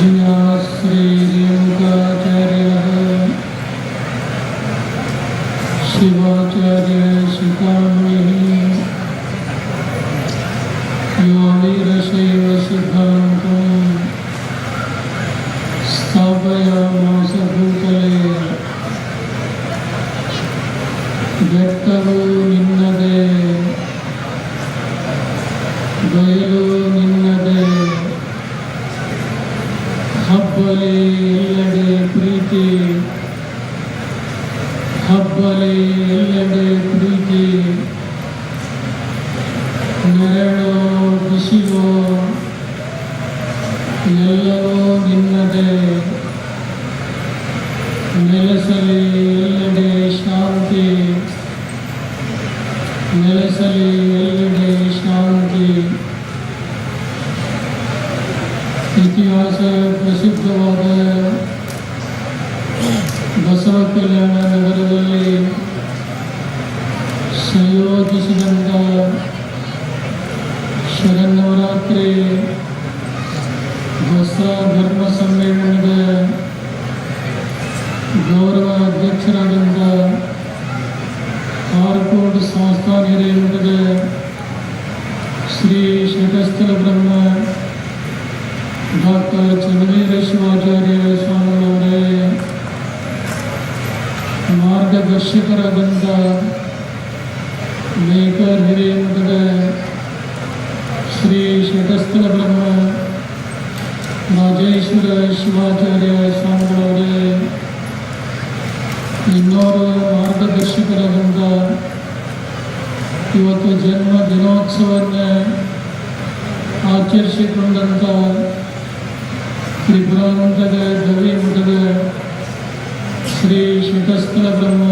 जिया श्री रेणुकाचार्यः शिवाचार्य शिखामणिः यो वीरशैव सिद्धान्तं स्थापयामास भूतले ಬೆಟ್ಟವು ನಿನ್ನದೇ ಬಯಲು ನಿನ್ನದೇ ಹಬ್ಬಲಿ ಎಲ್ಲೆಡೆ ಪ್ರೀತಿ ಹಬ್ಬಲಿ ಎಲ್ಲೆಡೆ ಪ್ರೀತಿ ನೆರಳೋ ಬಿಸಿಲೋ ಎಲ್ಲವೂ ನಿನ್ನದೇ ನೆಲೆಸಲಿ ಎಲ್ಲೆಡೆ ಶಾಂತಿ ನೆಲೆಸಲಿ ಎಲ್ಲೆಡೆ ಶಾಂತಿ. ಇತಿಹಾಸ ಪ್ರಸಿದ್ಧವಾದ ಬಸವ ಕಲ್ಯಾಣ ನಗರದಲ್ಲಿ ಸಂಯೋಜಿಸಿದಂಥ ಶರನ್ನವರಾತ್ರಿ ದಸರಾ ಧರ್ಮ ಸಮ್ಮೇಳನದ ಗೌರವ ಅಧ್ಯಕ್ಷರಾದಂಥ ಆರ್ಕೋಟ್ ಸಂಸ್ಥಾನ ಹಿರೇಮಠದ ಶ್ರೀ ಶಟಸ್ಥಲ ಬ್ರಹ್ಮ ಡಾಕ್ಟರ್ ಚನ್ನವೀರ ಶಿವಾಚಾರ್ಯ ಸ್ವಾಮಿಗಳವರೇ, ಮಾರ್ಗದರ್ಶಕರಾದಂಥ ಮೇಕರ್ ಹಿರೇಮಠದ ಶ್ರೀ ಶಟಸ್ಥಲ ಬ್ರಹ್ಮ ರಾಜೇಶ್ವರ ಶಿವಾಚಾರ್ಯ ಸ್ವಾಮಿಗಳವರೇ, ಇನ್ನೋರು ಮಾರ್ಗದರ್ಶಕರಾದಂಥ ಇವತ್ತು ಜನ್ಮ ದಿನೋತ್ಸವವನ್ನು ಆಚರಿಸಿಕೊಂಡಂಥ ತ್ರಿಪುರಾಂತದ ಗವಿ ಮಠದ ಶ್ರೀ ಶಟಸ್ಥಲ ಬ್ರಹ್ಮ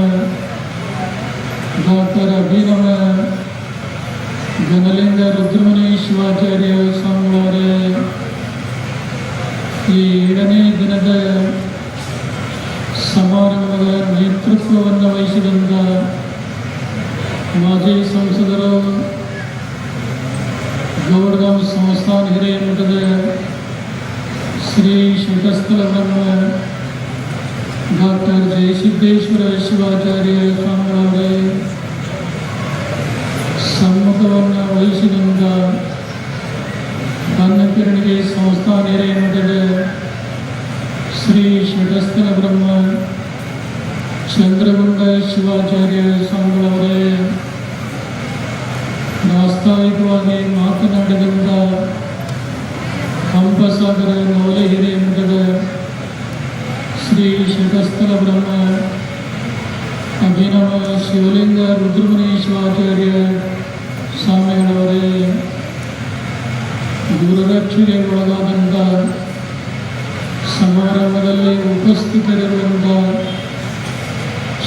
ಡಾಕ್ಟರ್ ಅಭಿನವ ಘನಲಿಂಗ ರುದ್ರಮುನಿ ಶಿವಾಚಾರ್ಯ ಸ್ವಾಮಿಗಳವರೇ, ಈ 7ನೇ ದಿನದ ಸಮಾರಂಭದ ನೇತೃತ್ವವನ್ನು ವಹಿಸಿದಂಥ ಮಾಜಿ ಸಂಸದರು, ಗೌಡಗಾಂವ್ ಸಂಸ್ಥಾನ ಹಿರೇಮಠದ ಶ್ರೀ ಶಟಸ್ಥಲ ಬ್ರಹ್ಮ ಡಾಕ್ಟರ್ ಜಯಸಿದ್ದೇಶ್ವರ ಶಿವಾಚಾರ್ಯ ಸ್ವಾಮಿಗಳವರೇ, ಸಮ್ಮುಖವನ್ನು ವಹಿಸಿದಂಥ ಅನ್ನಕಿರಣಿಗೆ ಸಂಸ್ಥಾನ ಹಿರೇಮಠದ ಶ್ರೀ ಶಟಸ್ಥಲ ಬ್ರಹ್ಮ ಚಂದ್ರಗುಂಡ ಶಿವಾಚಾರ್ಯ ಸ್ವಾಮಿಗಳವರೇ, ಪ್ರಾಸ್ತಾವಿಕವಾಗಿ ಮಾತನಾಡಿದಂಥ ಹಂಪಸಾಗರ ಮೌಲ್ಯ ಹಿರೇಮಠದ ಶ್ರೀ ಶಟಸ್ಥಲ ಬ್ರಹ್ಮ ಅಭಿನವ ಶಿವಲಿಂಗ ರುದ್ರಮುನಿ ಶಿವಾಚಾರ್ಯ ಸ್ವಾಮಿಗಳವರೇ, ಗುರುರಕ್ಷೆಗೆ ಒಳಗಾದಂಥ ಸಮಾರಂಭದಲ್ಲಿ ಉಪಸ್ಥಿತರಿರುವಂಥ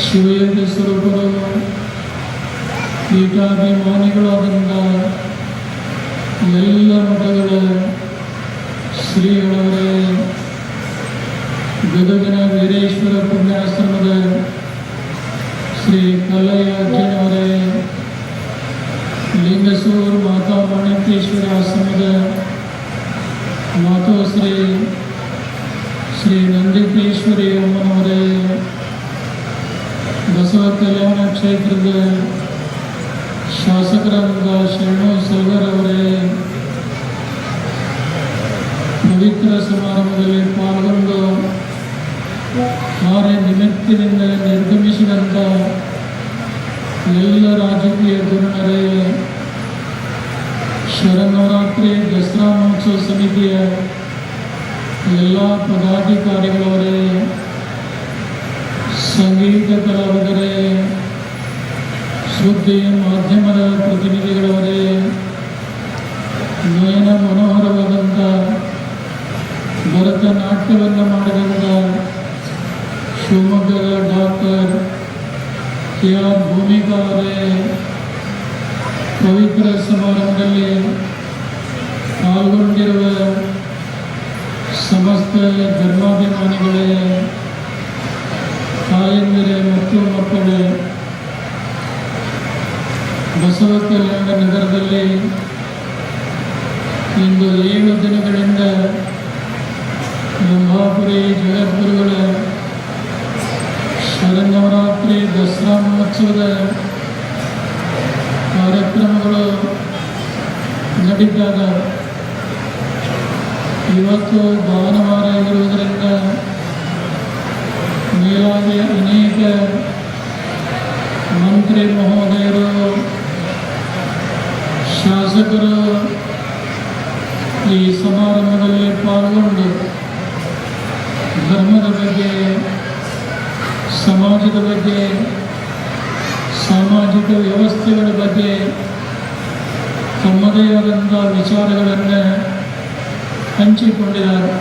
ಶಿವಯೋಗ ಸ್ವರೂಪರು, ಪೀಠಾಭಿಮಾನಿಗಳಾದಂಥ ಎಲ್ಲ ಮಠಗಳ ಶ್ರೀಗಳವರೇ, ಗದಗಿನ ವೀರೇಶ್ವರ ಪುಣ್ಯಾಶ್ರಮದ ಶ್ರೀ ಕಲ್ಲಯ್ಯ ಅಜ್ಜನವರೇ, ಲಿಂಗಸೂರು ಮಾತಾ ಮಾಣಿಕೇಶ್ವರ ಆಶ್ರಮದ ಮಾತೋಶ್ರೀ ಶ್ರೀ ನಂದಿಕೇಶ್ವರಿ ಅಮ್ಮನವರೇ, ಬಸವ ಕಲ್ಯಾಣ ಕ್ಷೇತ್ರದ ಶಾಸಕರಾದ ಶರಣು ಸಲ್ಗರ್ ಅವರೇ, ಪವಿತ್ರ ಸಮಾರಂಭದಲ್ಲಿ ಪಾಲ್ಗೊಂಡು ಕಾರ್ಯ ನಿಮಿತ್ತದಿಂದ ನಿರ್ಗಮಿಸಿದಂಥ ಎಲ್ಲ ರಾಜಕೀಯ ಧುರೀಣರೇ, ಶರನ್ನವರಾತ್ರಿ ದಸರಾ ಮಹೋತ್ಸವ ಸಮಿತಿಯ ಎಲ್ಲ ಪದಾಧಿಕಾರಿಗಳವರೇ, ಸಂಗೀತ ಕಲಾವಿದರೇ, ಸುದ್ದಿ ಮಾಧ್ಯಮದ ಪ್ರತಿನಿಧಿಗಳವರೇ, ನಯನ ಮನೋಹರವಾದಂಥ ಭರತನಾಟ್ಯವನ್ನು ಮಾಡಿದಂಥ ಶಿವಮೊಗ್ಗದ ಡಾಕ್ಟರ್ ಕೆ.ಆರ್. ಭೂಮಿಕಾ ಅವರೇ, ಪವಿತ್ರ ಸಮಾರಂಭದಲ್ಲಿ ಪಾಲ್ಗೊಂಡಿರುವ ಸಮಸ್ತ ಧರ್ಮಾಭಿಮಾನಿಗಳೇ, ತಾಯಂದಿರೇ ಮತ್ತು ಮಕ್ಕಳೇ, ಬಸವ ಕಲ್ಯಾಣ ನಗರದಲ್ಲಿ ಇಂದು 7 ದಿನಗಳಿಂದ ಇವತ್ತು ಭಾನುವಾರ ಇರುವುದರಿಂದ ಮೇಲಾಗಿ ಅನೇಕ ಮಂತ್ರಿ ಮಹೋದಯರು, ಶಾಸಕರು ಈ ಸಮಾರಂಭದಲ್ಲಿ ಪಾಲ್ಗೊಂಡು ಧರ್ಮದ ಬಗ್ಗೆ, ಸಮಾಜದ ಬಗ್ಗೆ, ಸಾಮಾಜಿಕ ವ್ಯವಸ್ಥೆಗಳ ಬಗ್ಗೆ ತಮ್ಮದೇ ಆದಂಥ ವಿಚಾರಗಳನ್ನು ಹಂಚಿಕೊಂಡಿದ್ದಾರೆ.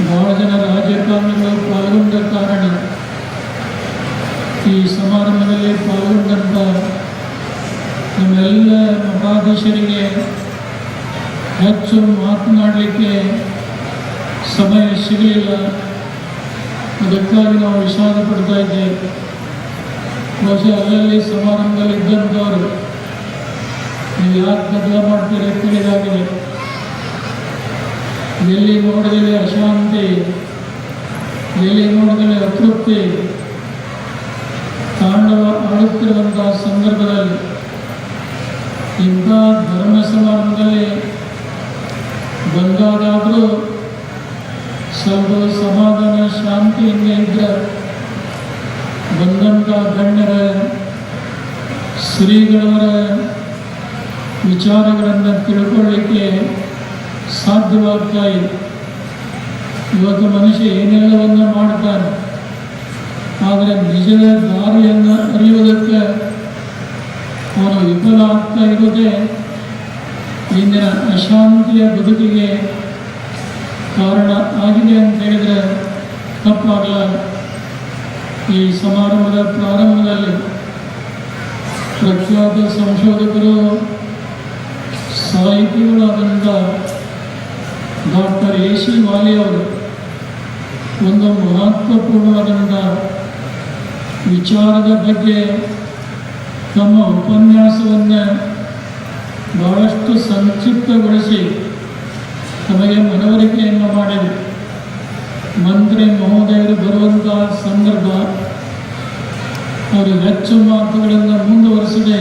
ಬಹಳ ಜನ ರಾಜಕಾರಣಿಗಳು ಪಾಲ್ಗೊಂಡ ಕಾರಣ ಈ ಸಮಾರಂಭದಲ್ಲಿ ಪಾಲ್ಗೊಂಡಂಥ ನಮ್ಮೆಲ್ಲ ಮಠಾಧೀಶರಿಗೆ ಹೆಚ್ಚು ಮಾತನಾಡಲಿಕ್ಕೆ ಸಮಯ ಸಿಗಲಿಲ್ಲ. ಅದಕ್ಕಾಗಿ ನಾವು ವಿಷಾದ ಪಡ್ತಾ ಇದ್ದೇವೆ. ಬಹುಶಃ ಅಲ್ಲಲ್ಲಿ ಸಮಾರಂಭದಲ್ಲಿ ಇದ್ದಂಥವರು ನೀವು ಯಾಕೆ ಗದ್ದಲ ಮಾಡ್ತೀರಿ ಕೇಳಿದಾಗಿದೆ. ಎಲ್ಲಿ ನೋಡಿದಲ್ಲಿ ಅಶಾಂತಿ, ಎಲ್ಲಿ ನೋಡಿದಲ್ಲಿ ಅತೃಪ್ತಿ ತಾಂಡವ ಆಡುತ್ತಿರುವಂತಹ ಸಂದರ್ಭದಲ್ಲಿ ಇಂಥ ಧರ್ಮ ಸಮಾರಂಭದಲ್ಲಿ ಬಂದಾಗಾದರೂ ಸ್ವಲ್ಪ ಸಮಾಧಾನ ಶಾಂತಿಯಿಂದ ಇದ್ದರೆ ಬಂದಂಥ ಗಣ್ಯರ ಶ್ರೀಗಳವರ ವಿಚಾರಗಳನ್ನು ತಿಳ್ಕೊಳ್ಳಿಕ್ಕೆ ಸಾಧ್ಯವಾಗ್ತಾ ಇದೆ. ಇವತ್ತು ಮನುಷ್ಯ ಏನೆಲ್ಲವನ್ನು ಮಾಡ್ತಾನೆ, ಆದರೆ ನಿಜದ ದಾರಿಯನ್ನು ಅರಿಯುವುದಕ್ಕೆ ಅವನು ವಿಫಲ ಆಗ್ತಾ ಇರುವುದೇ ಇಂದಿನ ಅಶಾಂತಿಯ ಬದುಕಿಗೆ ಕಾರಣ ಆಗಿದೆ ಅಂತ ಹೇಳಿದರೆ ತಪ್ಪಾಗಲ್ಲ. ಈ ಸಮಾರಂಭದ ಪ್ರಾರಂಭದಲ್ಲಿ ಪ್ರಖ್ಯಾತ ಸಂಶೋಧಕರು, ಸಾಹಿತಿಗಳಾದಂಥ ಡಾಕ್ಟರ್ ಎ.ಸಿ. ವಾಲಿ ಅವರು ಒಂದು ಮಹತ್ವಪೂರ್ಣವಾದಂಥ ವಿಚಾರದ ಬಗ್ಗೆ ತಮ್ಮ ಉಪನ್ಯಾಸವನ್ನು ಬಹಳಷ್ಟು ಸಂಕ್ಷಿಪ್ತಗೊಳಿಸಿ ತಮಗೆ ಮನವರಿಕೆಯನ್ನು ಮಾಡಿದರು. ಮಂತ್ರಿ ಮಹೋದಯರು ಬರುವಂಥ ಸಂದರ್ಭ ಅವರು ಹೆಚ್ಚು ಮಾತುಗಳನ್ನು ಮುಂದುವರಿಸದೆ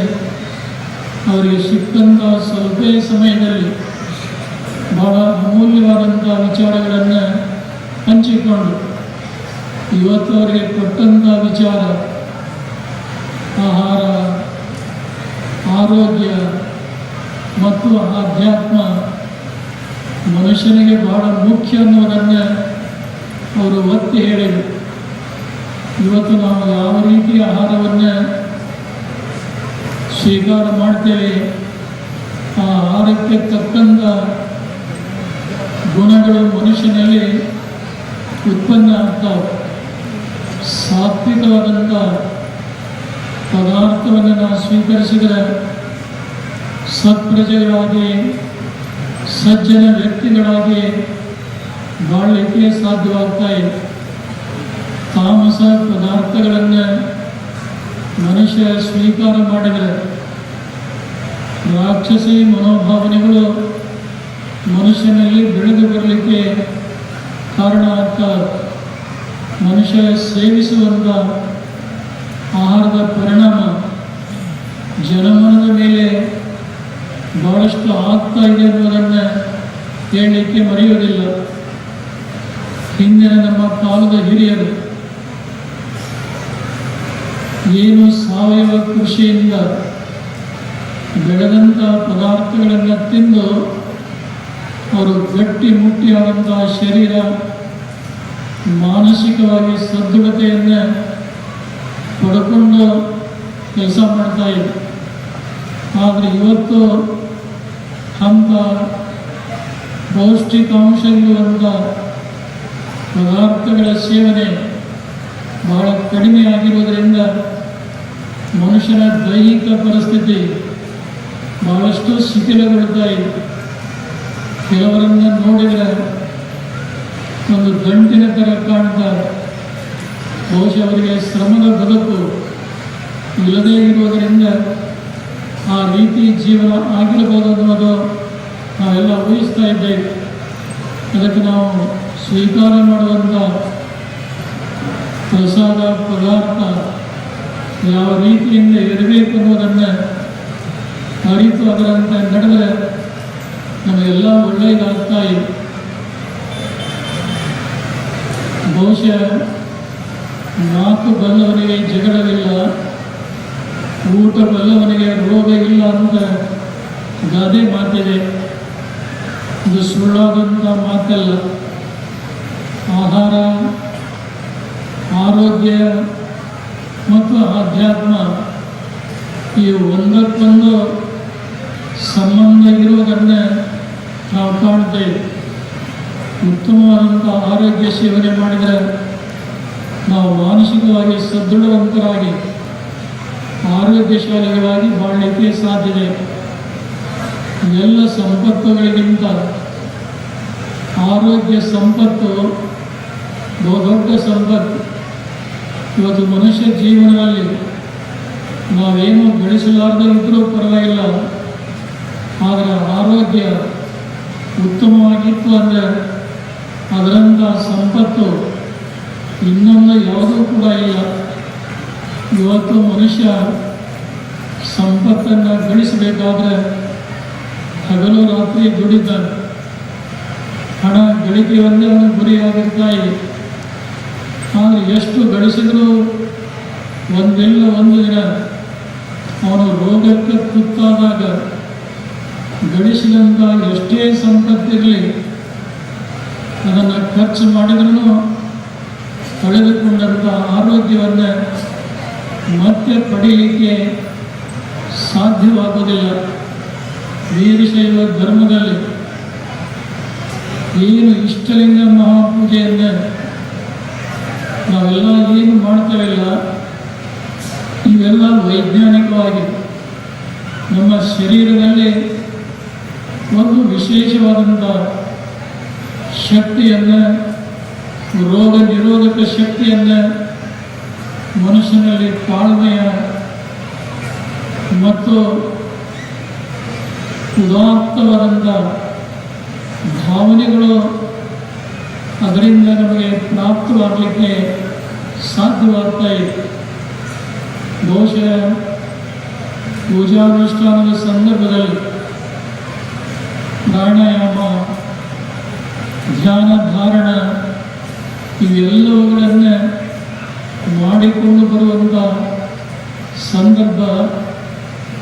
ಅವರಿಗೆ ಸಿಕ್ಕಂಥ ಸ್ವಲ್ಪ ಸಮಯದಲ್ಲಿ ಬಹಳ ಅಮೂಲ್ಯವಾದಂಥ ವಿಚಾರಗಳನ್ನು ಹಂಚಿಕೊಂಡು ಇವತ್ತು ಅವರಿಗೆ ಕೊಟ್ಟಂಥ ವಿಚಾರ ಆಹಾರ, ಆರೋಗ್ಯ ಮತ್ತು ಆಧ್ಯಾತ್ಮ ಮನುಷ್ಯನಿಗೆ ಬಹಳ ಮುಖ್ಯ ಅನ್ನೋದನ್ನು ಅವರು ಒತ್ತಿ ಹೇಳಿದರು. ಇವತ್ತು ನಾವು ಯಾವ ರೀತಿಯ ಆಹಾರವನ್ನು ಸ್ವೀಕಾರ ಮಾಡ್ತೇವೆ, ಆ ಆಹಾರಕ್ಕೆ ತಕ್ಕಂಥ ಗುಣಗಳು ಮನುಷ್ಯನಲ್ಲಿ ಉತ್ಪನ್ನ ಆಗ್ತಾವೆ. ಸಾತ್ವಿಕವಾದಂಥ ಪದಾರ್ಥವನ್ನು ನಾವು ಸ್ವೀಕರಿಸಿದರೆ ಸತ್ಪ್ರಜೆಗಳಾಗಿ, ಸಜ್ಜನ ವ್ಯಕ್ತಿಗಳಾಗಿ ಬಾಳಲಿಕ್ಕೆ ಸಾಧ್ಯವಾಗ್ತಾ ಇದೆ. ತಾಮಸ ಪದಾರ್ಥಗಳನ್ನು ಮನುಷ್ಯ ಸ್ವೀಕಾರ ಮಾಡಿದರೆ ರಾಕ್ಷಸಿ ಮನೋಭಾವನೆಗಳು ಮನುಷ್ಯನಲ್ಲಿ ಬೆಳೆದು ಬರಲಿಕ್ಕೆ ಕಾರಣ ಆಗ್ತದೆ. ಮನುಷ್ಯ ಸೇವಿಸುವಂಥ ಆಹಾರದ ಪರಿಣಾಮ ಜನಮನದ ಮೇಲೆ ಬಹಳಷ್ಟು ಆಗ್ತಾ ಇದೆ ಅನ್ನೋದನ್ನು ಹೇಳಲಿಕ್ಕೆ ಮರೆಯುವುದಿಲ್ಲ. ಹಿಂದಿನ ನಮ್ಮ ಕಾಲದ ಹಿರಿಯರು ಏನು ಸಾವಯವ ಕೃಷಿಯಿಂದ ಬೆಳೆದಂಥ ಪದಾರ್ಥಗಳನ್ನು ತಿಂದು ಅವರು ಗಟ್ಟಿ ಮುಟ್ಟಿಯಾದಂಥ ಶರೀರ, ಮಾನಸಿಕವಾಗಿ ಸದೃಢತೆಯನ್ನು ಪಡ್ಕೊಂಡು ಕೆಲಸ ಮಾಡ್ತಾ ಇದ್ರು. ಆದರೆ ಇವತ್ತು ಅಂಥ ಪೌಷ್ಟಿಕಾಂಶವಿರುವಂಥ ಪದಾರ್ಥಗಳ ಸೇವನೆ ಬಹಳ ಕಡಿಮೆ ಆಗಿರುವುದರಿಂದ ಮನುಷ್ಯನ ದೈಹಿಕ ಪರಿಸ್ಥಿತಿ ಬಹಳಷ್ಟು ಶಿಥಿಲಗೊಳ್ತಾ ಇದೆ. ಕೆಲವರನ್ನು ನೋಡಿದರೆ ಒಂದು ಗಂಟಿನ ಥರ ಕಾಣ್ತಾರೆ. ಬಹುಶಃ ಅವರಿಗೆ ಶ್ರಮದ ಬದುಕು ಇಲ್ಲದೇ ಇರುವುದರಿಂದ ಆ ರೀತಿ ಜೀವನ ಆಗಿರಬಹುದು ಅನ್ನೋದು ನಾವೆಲ್ಲ ಊಹಿಸ್ತಾ ಇದ್ದೇವೆ. ಅದಕ್ಕೆ ನಾವು ಸ್ವೀಕಾರ ಮಾಡುವಂಥ ಪ್ರಸಾದ ಪದಾರ್ಥ ಯಾವ ರೀತಿಯಿಂದ ಇರಬೇಕು ಅನ್ನೋದನ್ನು ಅರಿತು ಅದರಂತೆ ನಡೆದರೆ ನಮಗೆಲ್ಲ ಒಳ್ಳೆಯದಾಗ್ತಾ ಇದೆ. ಬಹುಶಃ ಮಾತು ಬಲ್ಲವನಿಗೆ ಜಗಳವಿಲ್ಲ, ಊಟ ಬಲ್ಲವನಿಗೆ ರೋಗ ಇಲ್ಲ ಅಂತ ಗಾದೆ ಮಾತಿದೆ. ಇದು ಸುಳ್ಳಾದಂಥ ಮಾತಲ್ಲ. ಆಹಾರ, ಆರೋಗ್ಯ ಮತ್ತು ಆಧ್ಯಾತ್ಮ ಇವು ಒಂದಕ್ಕೊಂದು ಸಂಬಂಧ ಇರುವುದನ್ನು ನಾವು ಕಾಣ್ತೇವೆ. ಉತ್ತಮವಾದಂಥ ಆರೋಗ್ಯ ಸೇವನೆ ಮಾಡಿದರೆ ನಾವು ಮಾನಸಿಕವಾಗಿ ಸದೃಢವಂತರಾಗಿ ಆರೋಗ್ಯಶಾಲಿಗಳಾಗಿ ಬಾಳಲಿಕ್ಕೆ ಸಾಧ್ಯತೆ. ಎಲ್ಲ ಸಂಪತ್ತುಗಳಿಗಿಂತ ಆರೋಗ್ಯ ಸಂಪತ್ತು ಬಹುದೊಡ್ಡ ಸಂಪತ್ತು. ಇವತ್ತು ಮನುಷ್ಯ ಜೀವನದಲ್ಲಿ ನಾವೇನು ಗಳಿಸಲಾರದೇ ಇದ್ದರೂ ಪರವಾಗಿಲ್ಲ, ಆದರೆ ಆರೋಗ್ಯ ಉತ್ತಮವಾಗಿತ್ತು ಅಂದರೆ ಅದರಂಥ ಸಂಪತ್ತು ಇನ್ನೊಂದು ಯಾವುದೂ ಕೂಡ ಇಲ್ಲ. ಇವತ್ತು ಮನುಷ್ಯ ಸಂಪತ್ತನ್ನು ಗಳಿಸಬೇಕಾದ್ರೆ ಹಗಲು ರಾತ್ರಿ ದುಡಿತಾನೆ. ಹಣ ಗಳಿಕೆಯೊಂದೇ ಅವನು ಗುರಿಯಾಗಿರ್ತಾ ಇದೆ. ಆದರೆ ಎಷ್ಟು ಗಳಿಸಿದರೂ ಒಂದಿಲ್ಲ ಒಂದು ದಿನ ಅವನು ರೋಗಕ್ಕೆ ತುತ್ತಾದಾಗ ಗಳಿಸಿದಂಥ ಎಷ್ಟೇ ಸಂಪತ್ತಿರಲಿ ಅದನ್ನು ಖರ್ಚು ಮಾಡಿದ್ರೂ ಕಳೆದುಕೊಂಡಂಥ ಆರೋಗ್ಯವನ್ನು ಮತ್ತೆ ಪಡೀಲಿಕ್ಕೆ ಸಾಧ್ಯವಾಗುವುದಿಲ್ಲ. ವೀರಶೈವ ಧರ್ಮದಲ್ಲಿ ಏನು ಇಷ್ಟಲಿಂಗ ಮಹಾಪೂಜೆಯನ್ನು ನಾವೆಲ್ಲ ಏನು ಮಾಡ್ತೇವಿಲ್ಲ, ಇವೆಲ್ಲ ವೈಜ್ಞಾನಿಕವಾಗಿ ನಮ್ಮ ಶರೀರದಲ್ಲಿ ಒಂದು ವಿಶೇಷವಾದಂಥ ಶಕ್ತಿಯನ್ನು, ರೋಗ ನಿರೋಧಕ ಶಕ್ತಿಯನ್ನು, ಮನುಷ್ಯನಲ್ಲಿ ತಾಳ್ಮೆಯ ಮತ್ತು ಉದಾತ್ತವಾದಂಥ ಭಾವನೆಗಳು ಅದರಿಂದ ನಮಗೆ ಪ್ರಾಪ್ತವಾಗಲಿಕ್ಕೆ ಸಾಧ್ಯವಾಗ್ತಾ ಇದೆ. ಬಹುಶಃ ಪೂಜಾನುಷ್ಠಾನದ ಸಂದರ್ಭದಲ್ಲಿ ಪ್ರಾಣಾಯಾಮ, ಧ್ಯಾನ, ಧಾರಣ ಇವೆಲ್ಲವುಗಳನ್ನು ಮಾಡಿಕೊಂಡು ಬರುವಂಥ ಸಂದರ್ಭ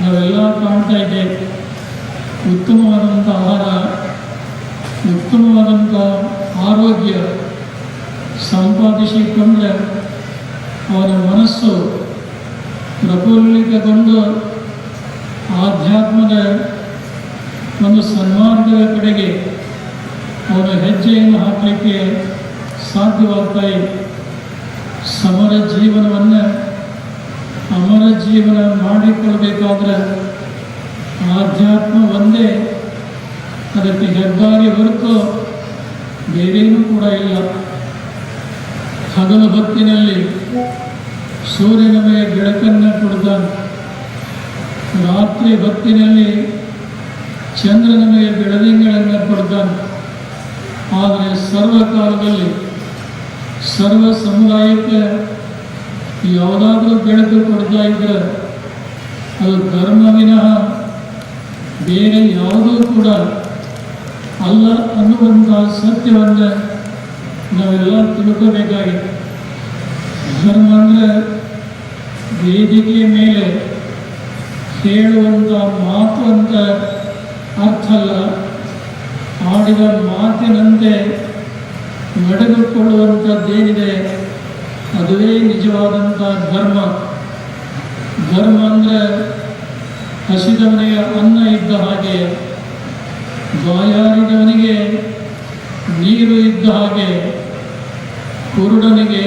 ನಾವೆಲ್ಲ ಕಾಣ್ತಾ ಇದ್ದೇವೆ. ಉತ್ತಮವಾದಂಥ ಆಹಾರ, ಉತ್ತಮವಾದಂಥ ಆರೋಗ್ಯ ಸಂಪಾದಿಸಿಕೊಂಡ್ರೆ ಅವರ ಮನಸ್ಸು ಪ್ರಫುಲ್ಲಿತಗೊಂಡು ಆಧ್ಯಾತ್ಮದ ಒಂದು ಸನ್ಮಾರ್ಗದ ಕಡೆಗೆ ಅವರ ಹೆಜ್ಜೆಯನ್ನು ಹಾಕಲಿಕ್ಕೆ ಸಾಧ್ಯವಾಗ್ತಾ ಇದೆ. ಸಮರ ಜೀವನವನ್ನು ಅಮರ ಜೀವನ ಮಾಡಿಕೊಳ್ಬೇಕಾದ್ರೆ ಆಧ್ಯಾತ್ಮ ಒಂದೇ ಅದಕ್ಕೆ ಹೆದ್ದಾರಿ ಹೊರತು ಬೇರೇನೂ ಕೂಡ ಇಲ್ಲ. ಹಗಲು ಹೊತ್ತಿನಲ್ಲಿ ಸೂರ್ಯನ ಮೇಲೆ ಬೆಳಕನ್ನು ಕೊಡ್ತಾನೆ, ರಾತ್ರಿ ಹೊತ್ತಿನಲ್ಲಿ ಚಂದ್ರನ ಮೇಲೆ ಬೆಳದಿಂಗಳನ್ನು ಕೊಡ್ತಾನೆ. ಆದರೆ ಸರ್ವಕಾಲದಲ್ಲಿ ಸರ್ವ ಸಮುದಾಯಕ್ಕೆ ಯಾವುದಾದ್ರೂ ಬೆಳಕು ಕೊಡ್ತಾ ಇದ್ದರೆ ಅದು ಧರ್ಮ ವಿನಃ ಬೇರೆ ಯಾವುದೂ ಕೂಡ ಅಲ್ಲ ಅನ್ನುವಂಥ ಸತ್ಯವನ್ನು ನಾವೆಲ್ಲ ತಿಳ್ಕೋಬೇಕಾಗಿದೆ. ಧರ್ಮ ಅಂದರೆ ವೇದಿಕೆಯ ಮೇಲೆ ಹೇಳುವಂಥ ಮಾತು ಅಂತ ಅರ್ಥ ಅಲ್ಲ, ಆಡಿದ ಮಾತಿನಂತೆ ನಡೆದುಕೊಳ್ಳುವಂಥದ್ದೇನಿದೆ ಅದುವೇ ನಿಜವಾದಂಥ ಧರ್ಮ. ಧರ್ಮ ಅಂದರೆ ಹಸಿದವನಿಗೆ ಅನ್ನ ಇದ್ದ ಹಾಗೆ, ಬಾಯಾರಿದವನಿಗೆ ನೀರು ಇದ್ದ ಹಾಗೆ, ಕುರುಡನಿಗೆ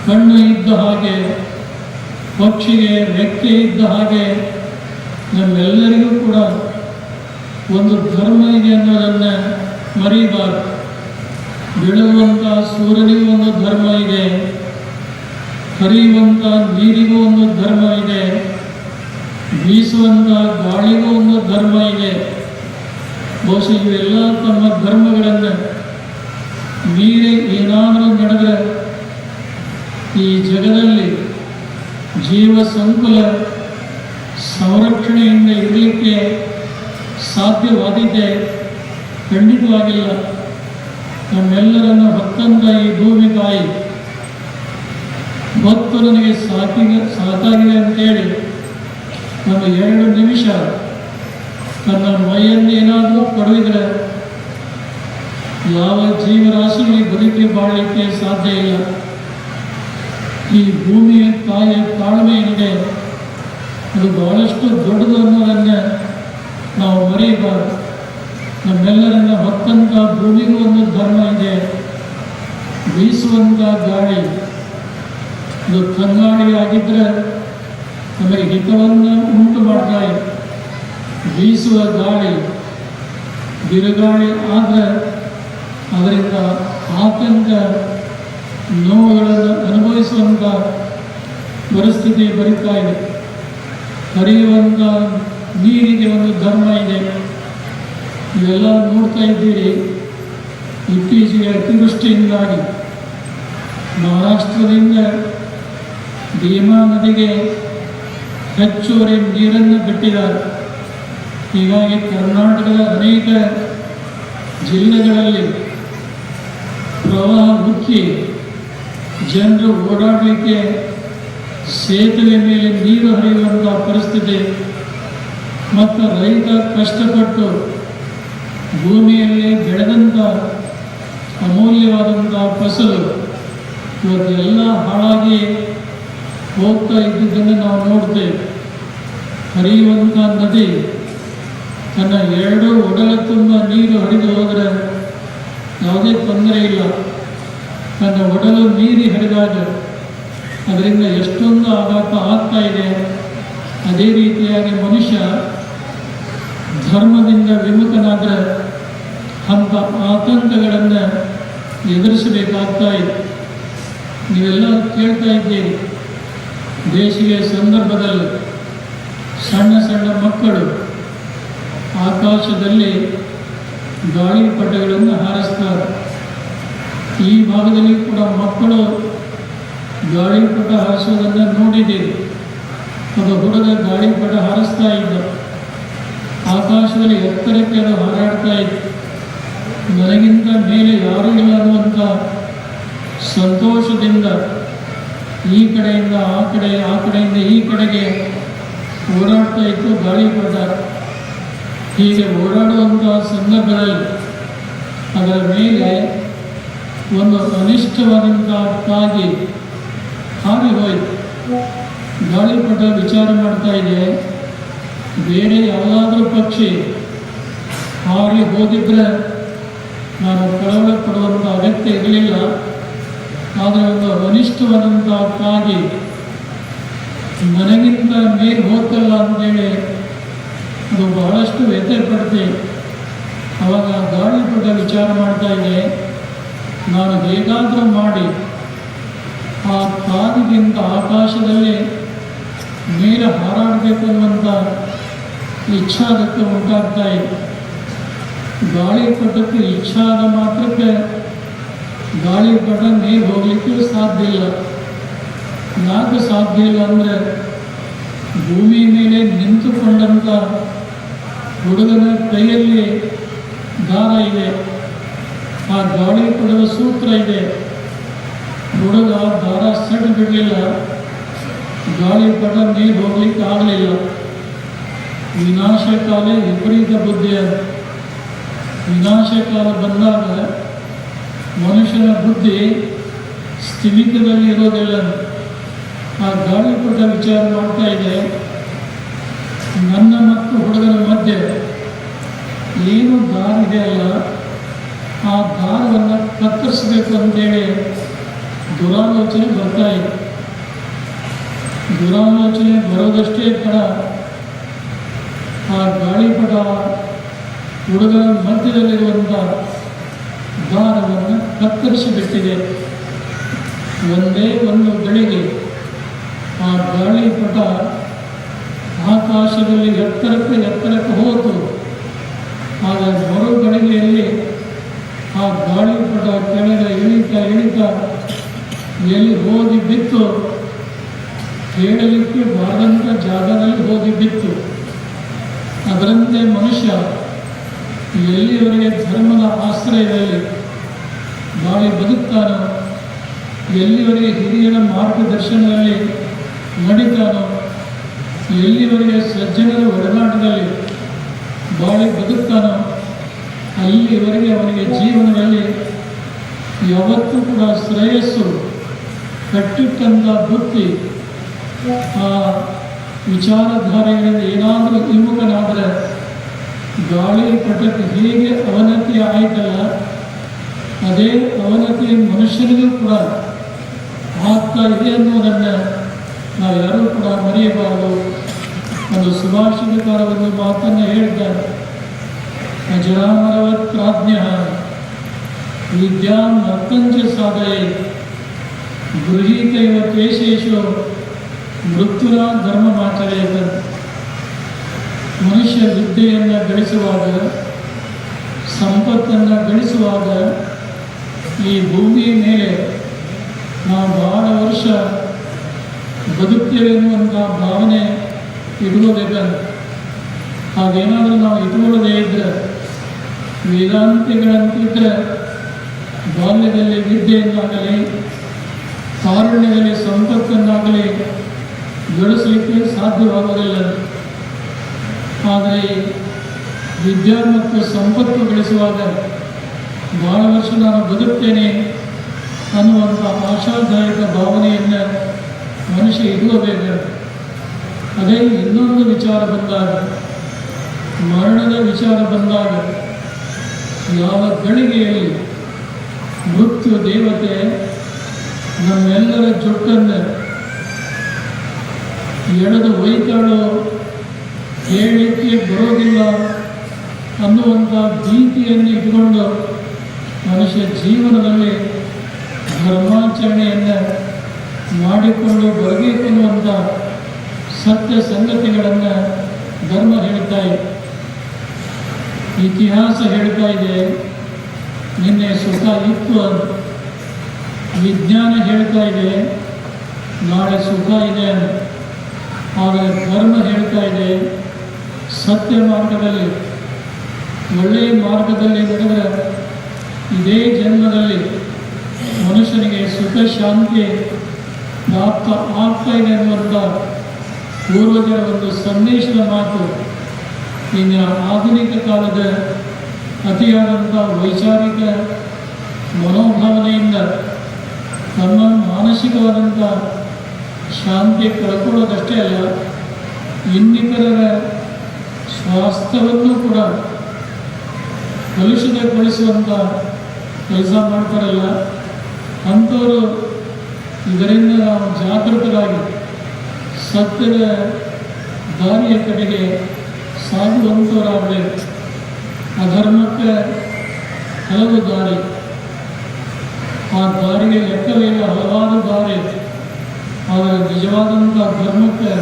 ಕಣ್ಣು ಇದ್ದ ಹಾಗೆ, ಪಕ್ಷಿಗೆ ರೆಕ್ಕೆ ಇದ್ದ ಹಾಗೆ ನಮ್ಮೆಲ್ಲರಿಗೂ ಕೂಡ ಒಂದು ಧರ್ಮ ಇದೆ ಅನ್ನೋದನ್ನು ಮರೀಬಾರದು. ಬೆಳೆಯುವಂಥ ಸೂರ್ಯನಿಗೂ ಒಂದು ಧರ್ಮ ಇದೆ, ಹರಿಯುವಂಥ ನೀರಿಗೂ ಒಂದು ಧರ್ಮ ಇದೆ, ಬೀಸುವಂಥ ಗಾಳಿಗೂ ಒಂದು ಧರ್ಮ ಇದೆ. ಬಹುಶಃ ಇವೆಲ್ಲ ತಮ್ಮ ಧರ್ಮಗಳನ್ನು ಮೀರಿ ಏನಾದರೂ ನಡೆದರೆ ಈ ಜಗದಲ್ಲಿ ಜೀವ ಸಂಕುಲ ಸಂರಕ್ಷಣೆಯಿಂದ ಇರಲಿಕ್ಕೆ ಸಾಧ್ಯವಾದಿದ್ದೆ ಖಂಡಿತವಾಗಿಲ್ಲ. ನಮ್ಮೆಲ್ಲರನ್ನು ಹೊತ್ತಂತ ಈ ಭೂಮಿ ತಾಯಿ ಹೊತ್ತು ನನಗೆ ಸಾಕಾಗಿದೆ ಅಂತೇಳಿ ನಮ್ಮ 2 ನಿಮಿಷ ತನ್ನ ಮೈಯಲ್ಲಿ ಏನಾದರೂ ಕೊಡುವಿದ್ರೆ ಯಾವ ಜೀವರಾಶಿಗೆ ಬದುಕಿ ಬಾಳಲಿಕ್ಕೆ ಸಾಧ್ಯ ಇಲ್ಲ. ಈ ಭೂಮಿಯ ತಾಯಿಯ ತಾಳ್ಮೆ ಏನಿದೆ ಅದು ಬಹಳಷ್ಟು ದೊಡ್ಡದು ಅನ್ನೋದನ್ನು ನಾವು ಮರೆಯಬಾರದು. ನಮ್ಮೆಲ್ಲರನ್ನ ಹೊತ್ತಂಥ ಭೂಮಿಗೂ ಒಂದು ಧರ್ಮ ಇದೆ. ಬೀಸುವಂಥ ಗಾಳಿ ಅದು ಕನ್ನಾಡಿ ಆಗಿದ್ದರೆ ನಮಗೆ ಹಿತವನ್ನು ಉಂಟು ಮಾಡ್ತಾರೆ. ಬೀಸುವ ಗಾಳಿ ಬಿರುಗಾಳಿ ಆದರೆ ಅದರಿಂದ ಆತಂಕ ನೋವುಗಳನ್ನು ಅನುಭವಿಸುವಂಥ ಪರಿಸ್ಥಿತಿ ಬರುತ್ತಾ ಇದೆ. ಹರಿಯುವಂಥ ನೀರಿಗೆ ಒಂದು ಧರ್ಮ ಇದೆ. ಇವೆಲ್ಲ ನೋಡ್ತಾ ಇದ್ದೀರಿ. ಇತ್ತೀಚೆಗೆ ಅತಿವೃಷ್ಟಿಯಿಂದಾಗಿ ಮಹಾರಾಷ್ಟ್ರದಿಂದ ಭೀಮಾ ನದಿಗೆ ಹೆಚ್ಚುವರಿ ನೀರನ್ನು ಬಿಟ್ಟಿದ್ದಾರೆ. ಹೀಗಾಗಿ ಕರ್ನಾಟಕದ ಅನೇಕ ಜಿಲ್ಲೆಗಳಲ್ಲಿ ಪ್ರವಾಹ ಉಕ್ಕಿ ಜನರು ಓಡಾಡಲಿಕ್ಕೆ ಸೇತುವೆ ಮೇಲೆ ನೀರು ಹರಿಯುವಂಥ ಪರಿಸ್ಥಿತಿ ಮತ್ತು ರೈತ ಕಷ್ಟಪಟ್ಟು ಭೂಮಿಯಲ್ಲಿ ಬೆಳೆದಂಥ ಅಮೂಲ್ಯವಾದಂಥ ಫಸಲು ಇವತ್ತೆಲ್ಲ ಹಾಳಾಗಿ ಹೋಗ್ತಾ ಇದ್ದುದನ್ನು ನಾವು ನೋಡ್ತೇವೆ. ಹರಿಯುವಂಥ ನದಿ ತನ್ನ 2 ಒಡಲ ತುಂಬ ನೀರು ಹರಿದು ಹೋದರೆ ಯಾವುದೇ ತೊಂದರೆ ಇಲ್ಲ. ತನ್ನ ಒಡಲು ಮೀರಿ ಹರಿದಾಗ ಅದರಿಂದ ಎಷ್ಟೊಂದು ಆಘಾತ ಆಗ್ತಾ ಇದೆ. ಅದೇ ರೀತಿಯಾಗಿ ಮನುಷ್ಯ ಧರ್ಮದಿಂದ ವಿಮುಖನಾದರೆ ಅಂಥ ಆತಂಕಗಳನ್ನು ಎದುರಿಸಬೇಕಾಗ್ತಾ ಇದೆ. ನೀವೆಲ್ಲ ಕೇಳ್ತಾ ಇದ್ದೀರಿ, ಬೇಸಿಗೆ ಸಂದರ್ಭದಲ್ಲಿ ಸಣ್ಣ ಸಣ್ಣ ಮಕ್ಕಳು ಆಕಾಶದಲ್ಲಿ ಗಾಳಿಪಟಗಳನ್ನು ಹಾರಿಸ್ತಾರೆ. ಈ ಭಾಗದಲ್ಲಿ ಕೂಡ ಮಕ್ಕಳು ಗಾಳಿಪಟ ಹಾರಿಸೋದನ್ನು ನೋಡಿದ್ದೀರಿ. ಒಬ್ಬ ಹುಡುಗ ಗಾಳಿಪಟ ಹಾರಿಸ್ತಾ ಇದ್ದ. ಆಕಾಶದಲ್ಲಿ ಎತ್ತರಕ್ಕೆ ಅದು ಹಾರಾಡ್ತಾ ಇತ್ತು. ನನಗಿಂತ ಮೇಲೆ ಯಾರೂ ಇಲ್ಲ ಅನ್ನುವಂಥ ಸಂತೋಷದಿಂದ ಈ ಕಡೆಯಿಂದ ಆ ಕಡೆ, ಆ ಕಡೆಯಿಂದ ಈ ಕಡೆಗೆ ಓಡಾಡ್ತಾ ಇತ್ತು ಗಾಳಿಪಟ. ಹೀಗೆ ಓಡಾಡುವಂಥ ಸಂದರ್ಭದಲ್ಲಿ ಅದರ ಮೇಲೆ ಒಂದು ಅನಿಷ್ಟವಾದಂಥ ಕಾಗಿ ಹಾರಿ ಹೋಯಿತು. ಗಾಳಿಪಟ ವಿಚಾರ ಮಾಡ್ತಾ ಇದೆ, ಬೇರೆ ಯಾವುದಾದ್ರೂ ಪಕ್ಷಿ ಹಾರಿ ಹೋಗಿದ್ರೆ ನಾನು ಕಳವಳ ಪಡುವಂಥ ಅಗತ್ಯ ಇರಲಿಲ್ಲ. ಆದರೆ ಒಂದು ಅನಿಷ್ಟವಾದಂಥ ಕಾಗಿ ನನಗಿಂತ ಮೇಲೆ ಹೋಗ್ತಲ್ಲ ಅಂತೇಳಿ ಅದು ಬಹಳಷ್ಟು ವ್ಯಥೆ ಪಡ್ತೇವೆ. ಆವಾಗ ಗಾಳಿಪಟ ವಿಚಾರ ಮಾಡ್ತಾ ಇದೆ, ನಾನು ಹೇಗಾದರೂ ಮಾಡಿ ಆ ಕಾಗಿಗಿಂತ ಆಕಾಶದಲ್ಲಿ ಮೇಲೆ ಹಾರಾಡಬೇಕು ಅನ್ನುವಂಥ ಇಚ್ಛಾದಕ್ಕೆ ಉಂಟಾಗ್ತಾ ಇದೆ. ಗಾಳಿಪಟಕ್ಕೆ ಇಚ್ಛಾದ ಮಾತ್ರಕ್ಕೆ ಗಾಳಿಪಟ ಮೇಲೆ ಹೋಗಲಿಕ್ಕೆ ಸಾಧ್ಯ ಇಲ್ಲ. ಯಾಕೆ ಸಾಧ್ಯ ಇಲ್ಲ ಅಂದರೆ ಭೂಮಿ ಮೇಲೆ ನಿಂತುಕೊಂಡಂಥ ಹುಡುಗನ ಕೈಯಲ್ಲಿ ದಾರ ಇದೆ. ಆ ಗಾಳಿಪಟದ ಸೂತ್ರ ಇದೆ. ಹುಡುಗ ದಾರ ಸೆಟ್ ಬಿಡಲಿಲ್ಲ, ಗಾಳಿಪಟ ಮೇಲೆ ಹೋಗ್ಲಿಕ್ಕೆ ಆಗಲಿಲ್ಲ. ವಿನಾಶಕಾಲ ವಿಪರೀತ ಬುದ್ಧಿಯ ವಿನಾಶಕಾಲ ಬಂದಾಗ ಮನುಷ್ಯನ ಬುದ್ಧಿ ಸ್ಥಿಮಿತದಲ್ಲಿ ಇರೋದಿಲ್ಲ. ಆ ಗಾಳಿಪಟ ವಿಚಾರ ಮಾಡ್ತಾ ಇದೆ, ನನ್ನ ಮತ್ತು ಹುಡುಗನ ಮಧ್ಯೆ ಏನು ದಾರ ಇದೆಯಲ್ಲ, ಆ ದಾರವನ್ನು ಕತ್ತರಿಸಬೇಕು ಅಂತೇಳಿ ದುರಾಲೋಚನೆ ಬರ್ತಾ ಇದೆ. ದುರಾಲೋಚನೆ ಬರೋದಷ್ಟೇ ತಡ ಆ ಗಾಳಿಪಟ ಹುಡುಗನ ಮಧ್ಯದಲ್ಲಿರುವಂಥ ದಾರವನ್ನು ಕತ್ತರಿಸಿಬಿಟ್ಟಿದೆ. ಒಂದೇ ಒಂದು ಗಳಿಗೆ ಆ ಗಾಳಿಪಟ ಆಕಾಶದಲ್ಲಿ ಎತ್ತರಕ್ಕೆ ಹೋಯಿತು. ಆಗ ಮರು ಗಳಿಗೆಯಲ್ಲಿ ಆ ಗಾಳಿಪಟ ಕೆಳಗೆ ಇಳಿತಾ ಎಲ್ಲಿ ಹೋಗಿ ಬಿತ್ತು, ಹೇಳಲಿಕ್ಕೆ ಬಾರದಂಥ ಜಾಗದಲ್ಲಿ ಹೋಗಿ ಬಿತ್ತು. ಅದರಂತೆ ಮನುಷ್ಯ ಎಲ್ಲಿಯವರೆಗೆ ಧರ್ಮದ ಆಶ್ರಯದಲ್ಲಿ ಬಾಳಿ ಬದುಕ್ತಾನೋ, ಎಲ್ಲಿವರೆಗೆ ಹಿರಿಯರ ಮಾರ್ಗದರ್ಶನದಲ್ಲಿ ನಡೀತಾನೋ, ಎಲ್ಲಿವರೆಗೆ ಸಜ್ಜನರ ಒಡನಾಟದಲ್ಲಿ ಬಾಳಿ ಬದುಕ್ತಾನೋ, ಅಲ್ಲಿವರೆಗೆ ಅವನಿಗೆ ಜೀವನದಲ್ಲಿ ಯಾವತ್ತೂ ಕೂಡ ಶ್ರೇಯಸ್ಸು. ಕಟ್ಟಿಟ್ಟಂಥ ಬುದ್ಧಿ ಆ ವಿಚಾರಧಾರೆಗಳಿಂದ ಏನಾದರೂ ವಿಮುಖನಾದರೆ ಗಾಳಿ ಪಟಕ್ಕೆ ಹೇಗೆ ಅವನತಿ ಆಯಿತಲ್ಲ, ಅದೇ ಅವನತಿ ಮನುಷ್ಯನಿಗೂ ಕೂಡ ಆಗ್ತಾ ಇದೆ ಅನ್ನೋದನ್ನು ನಾವು ಯಾರೂ ಕೂಡ ಮರೆಯಬಾರದು. ಒಂದು ಸುಭಾಷಿತಕಾರ ಒಂದು ಮಾತನ್ನು ಹೇಳಿದ್ದಾರೆ, ಅಜರಾಮರವತ್ ಪ್ರಾಜ್ಞ ವಿದ್ಯಾಂ ನರ್ತಂಚ ಸಾಧಯೇ ಗೃಹೀತೈವ ಕೇಶೇಶು ಮೃತ್ಯುರ ಧರ್ಮಮಾಚರೇತ. ಮನುಷ್ಯ ವಿದ್ಯೆಯನ್ನು ಗಳಿಸುವಾಗ, ಸಂಪತ್ತನ್ನು ಗಳಿಸುವಾಗ ಈ ಭೂಮಿಯ ಮೇಲೆ ನಾವು ಬಹಳ ವರ್ಷ ಬದುಕ್ತೇವೆ ಎನ್ನುವಂಥ ಭಾವನೆ ಇಟ್ಕೋಬೇಕಂತ. ಹಾಗೇನಾದರೂ ನಾವು ಇಟ್ಕೊಳ್ಳದೇ ಇದ್ದರೆ, ವೇದಾಂತಿಗಳಂತಿದ್ದರೆ ಬಾಲ್ಯದಲ್ಲಿ ವಿದ್ಯೆಯನ್ನಾಗಲಿ ಕಾರುಣ್ಯದಲ್ಲಿ ಸಂಪತ್ತನ್ನಾಗಲಿ ಗಳಿಸಲಿಕ್ಕೆ ಸಾಧ್ಯವಾಗುವುದಿಲ್ಲ. ಆದರೆ ವಿದ್ಯೆ ಮತ್ತು ಸಂಪತ್ತು ಗಳಿಸುವಾಗ ಬಹಳ ವರ್ಷ ನಾನು ಬದುಕ್ತೇನೆ ಅನ್ನುವಂಥ ಆಶಾದಾಯಕ ಭಾವನೆಯನ್ನು ಮನುಷ್ಯ ಇಟ್ಕೋಬೇಕು. ಅದೇ ಇನ್ನೊಂದು ವಿಚಾರ ಬಂದಾಗ, ಮರಣದ ವಿಚಾರ ಬಂದಾಗ, ಯಾವ ಗಳಿಗೆಯಲ್ಲಿ ಮೃತ್ಯು ದೇವತೆ ನಮ್ಮೆಲ್ಲರ ಜೊಟ್ಟನ್ನು ಎಳೆದು ಒಯ್ತಾಳೋ ಹೇಳಲಿಕ್ಕೆ ಬರೋದಿಲ್ಲ ಅನ್ನುವಂಥ ಭೀತಿಯನ್ನು ಇಟ್ಕೊಂಡು ಮನುಷ್ಯ ಜೀವನದಲ್ಲಿ ಧರ್ಮಾಚರಣೆಯನ್ನು ಮಾಡಿಕೊಂಡು ಬರಬೇಕು ಅನ್ನುವಂಥ ಸತ್ಯ ಸಂಗತಿಗಳನ್ನು ಧರ್ಮ ಹೇಳ್ತಾ ಇದೆ, ಇತಿಹಾಸ ಹೇಳ್ತಾ ಇದೆ. ನಿನ್ನೆ ಸುಖ ಇತ್ತು ಅಂತ ವಿಜ್ಞಾನ ಹೇಳ್ತಾ ಇದೆ, ನಾಳೆ ಸುಖ ಇದೆ ಅಂತ. ಆದರೆ ಧರ್ಮ ಹೇಳ್ತಾ ಇದೆ, ಸತ್ಯ ಮಾರ್ಗದಲ್ಲಿ ಒಳ್ಳೆಯ ಮಾರ್ಗದಲ್ಲಿ ನಡೆದರೆ ಇದೇ ಜನ್ಮದಲ್ಲಿ ಮನುಷ್ಯನಿಗೆ ಸುಖ ಶಾಂತಿ ಪ್ರಾಪ್ತ ಆಗ್ತಾ ಇದೆ ಅನ್ನುವಂಥ ಪೂರ್ವಜರ ಒಂದು ಸಂದೇಶದ ಮಾತು ಇಂದಿನ ಆಧುನಿಕ ಕಾಲದ ಅತಿಯಾದಂಥ ವೈಚಾರಿಕ ಮನೋಭಾವನೆಯಿಂದ ತಮ್ಮ ಮಾನಸಿಕವಾದಂಥ ಶಾಂತಿ ಕಳ್ಕೊಳ್ಳೋದಷ್ಟೇ ಅಲ್ಲ, ಇನ್ನಿತರರ ಸ್ವಾಸ್ಥ್ಯವನ್ನು ಕೂಡ ಕಲುಷಿತಗೊಳಿಸುವಂಥ ಕೆಲಸ ಮಾಡ್ತಾರಲ್ಲ, ಅಂಥವರು ಇದರಿಂದ ನಾವು ಜಾಗೃತರಾಗಿ ಸತ್ಯದ ದಾರಿಯ ಕಡೆಗೆ ಸಾಗುವಂಥವರಾಗಬೇಕು. ಅಧರ್ಮಕ್ಕೆ ಹಲವು ದಾರಿ, ಆ ದಾರಿಗೆ ಲೆಕ್ಕವೇಗ ಹಲವಾರು ದಾರಿ. ಆದರೆ ನಿಜವಾದಂಥ ಧರ್ಮಕ್ಕೆ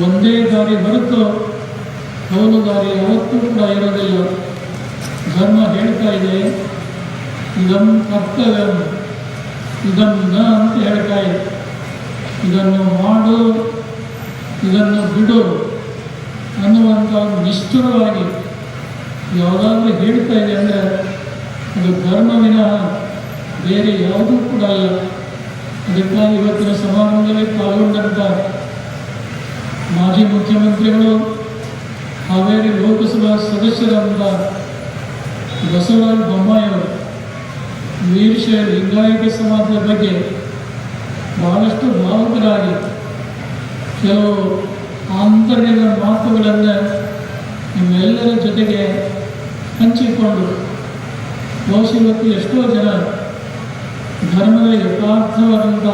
ಒಂದೇ ದಾರಿ ಹೊರತು ಹಲವು ದಾರಿ ಯಾವತ್ತೂ ಕೂಡ ಇರೋದಿಲ್ಲ. ಧರ್ಮ ಹೇಳ್ತಾ ಇದೆ, ಇದಂ ಕರ್ತವ್ಯ, ಇದಂ ನ ಅಂತ ಹೇಳ್ತಾ ಇದೆ. ಇದನ್ನು ಮಾಡು, ಇದನ್ನು ಬಿಡು ಅನ್ನುವಂಥ ನಿಷ್ಠುರವಾಗಿ ಯಾವುದಾದ್ರೂ ಹೇಳ್ತಾ ಇದೆ ಅಂದರೆ ಅದು ಧರ್ಮ ವಿನಃ ಬೇರೆ ಯಾವುದೂ ಕೂಡ ಅಲ್ಲ. ಅದಕ್ಕಾಗಿ ಇವತ್ತಿನ ಸಮಾರಂಭದಲ್ಲಿ ಪಾಲ್ಗೊಂಡಂಥ ಮಾಜಿ ಮುಖ್ಯಮಂತ್ರಿಗಳು, ಹಾವೇರಿ ಲೋಕಸಭಾ ಸದಸ್ಯರಾದ ಬಸವರಾಜ ಬೊಮ್ಮಾಯಿಯವರು ವೀರಶೈವ ಲಿಂಗಾಯತ ಸಮಾಜದ ಬಗ್ಗೆ ಬಹಳಷ್ಟು ಭಾವುಕರಾಗಿ ಕೆಲವು ಆಂತರ್ಯದ ಮಾತುಗಳನ್ನು ನಿಮ್ಮೆಲ್ಲರ ಜೊತೆಗೆ ಹಂಚಿಕೊಂಡು, ಬಹುಶಃ ಇವತ್ತು ಎಷ್ಟೋ ಜನ ಧರ್ಮದ ಯಥಾರ್ಥವಾದಂಥ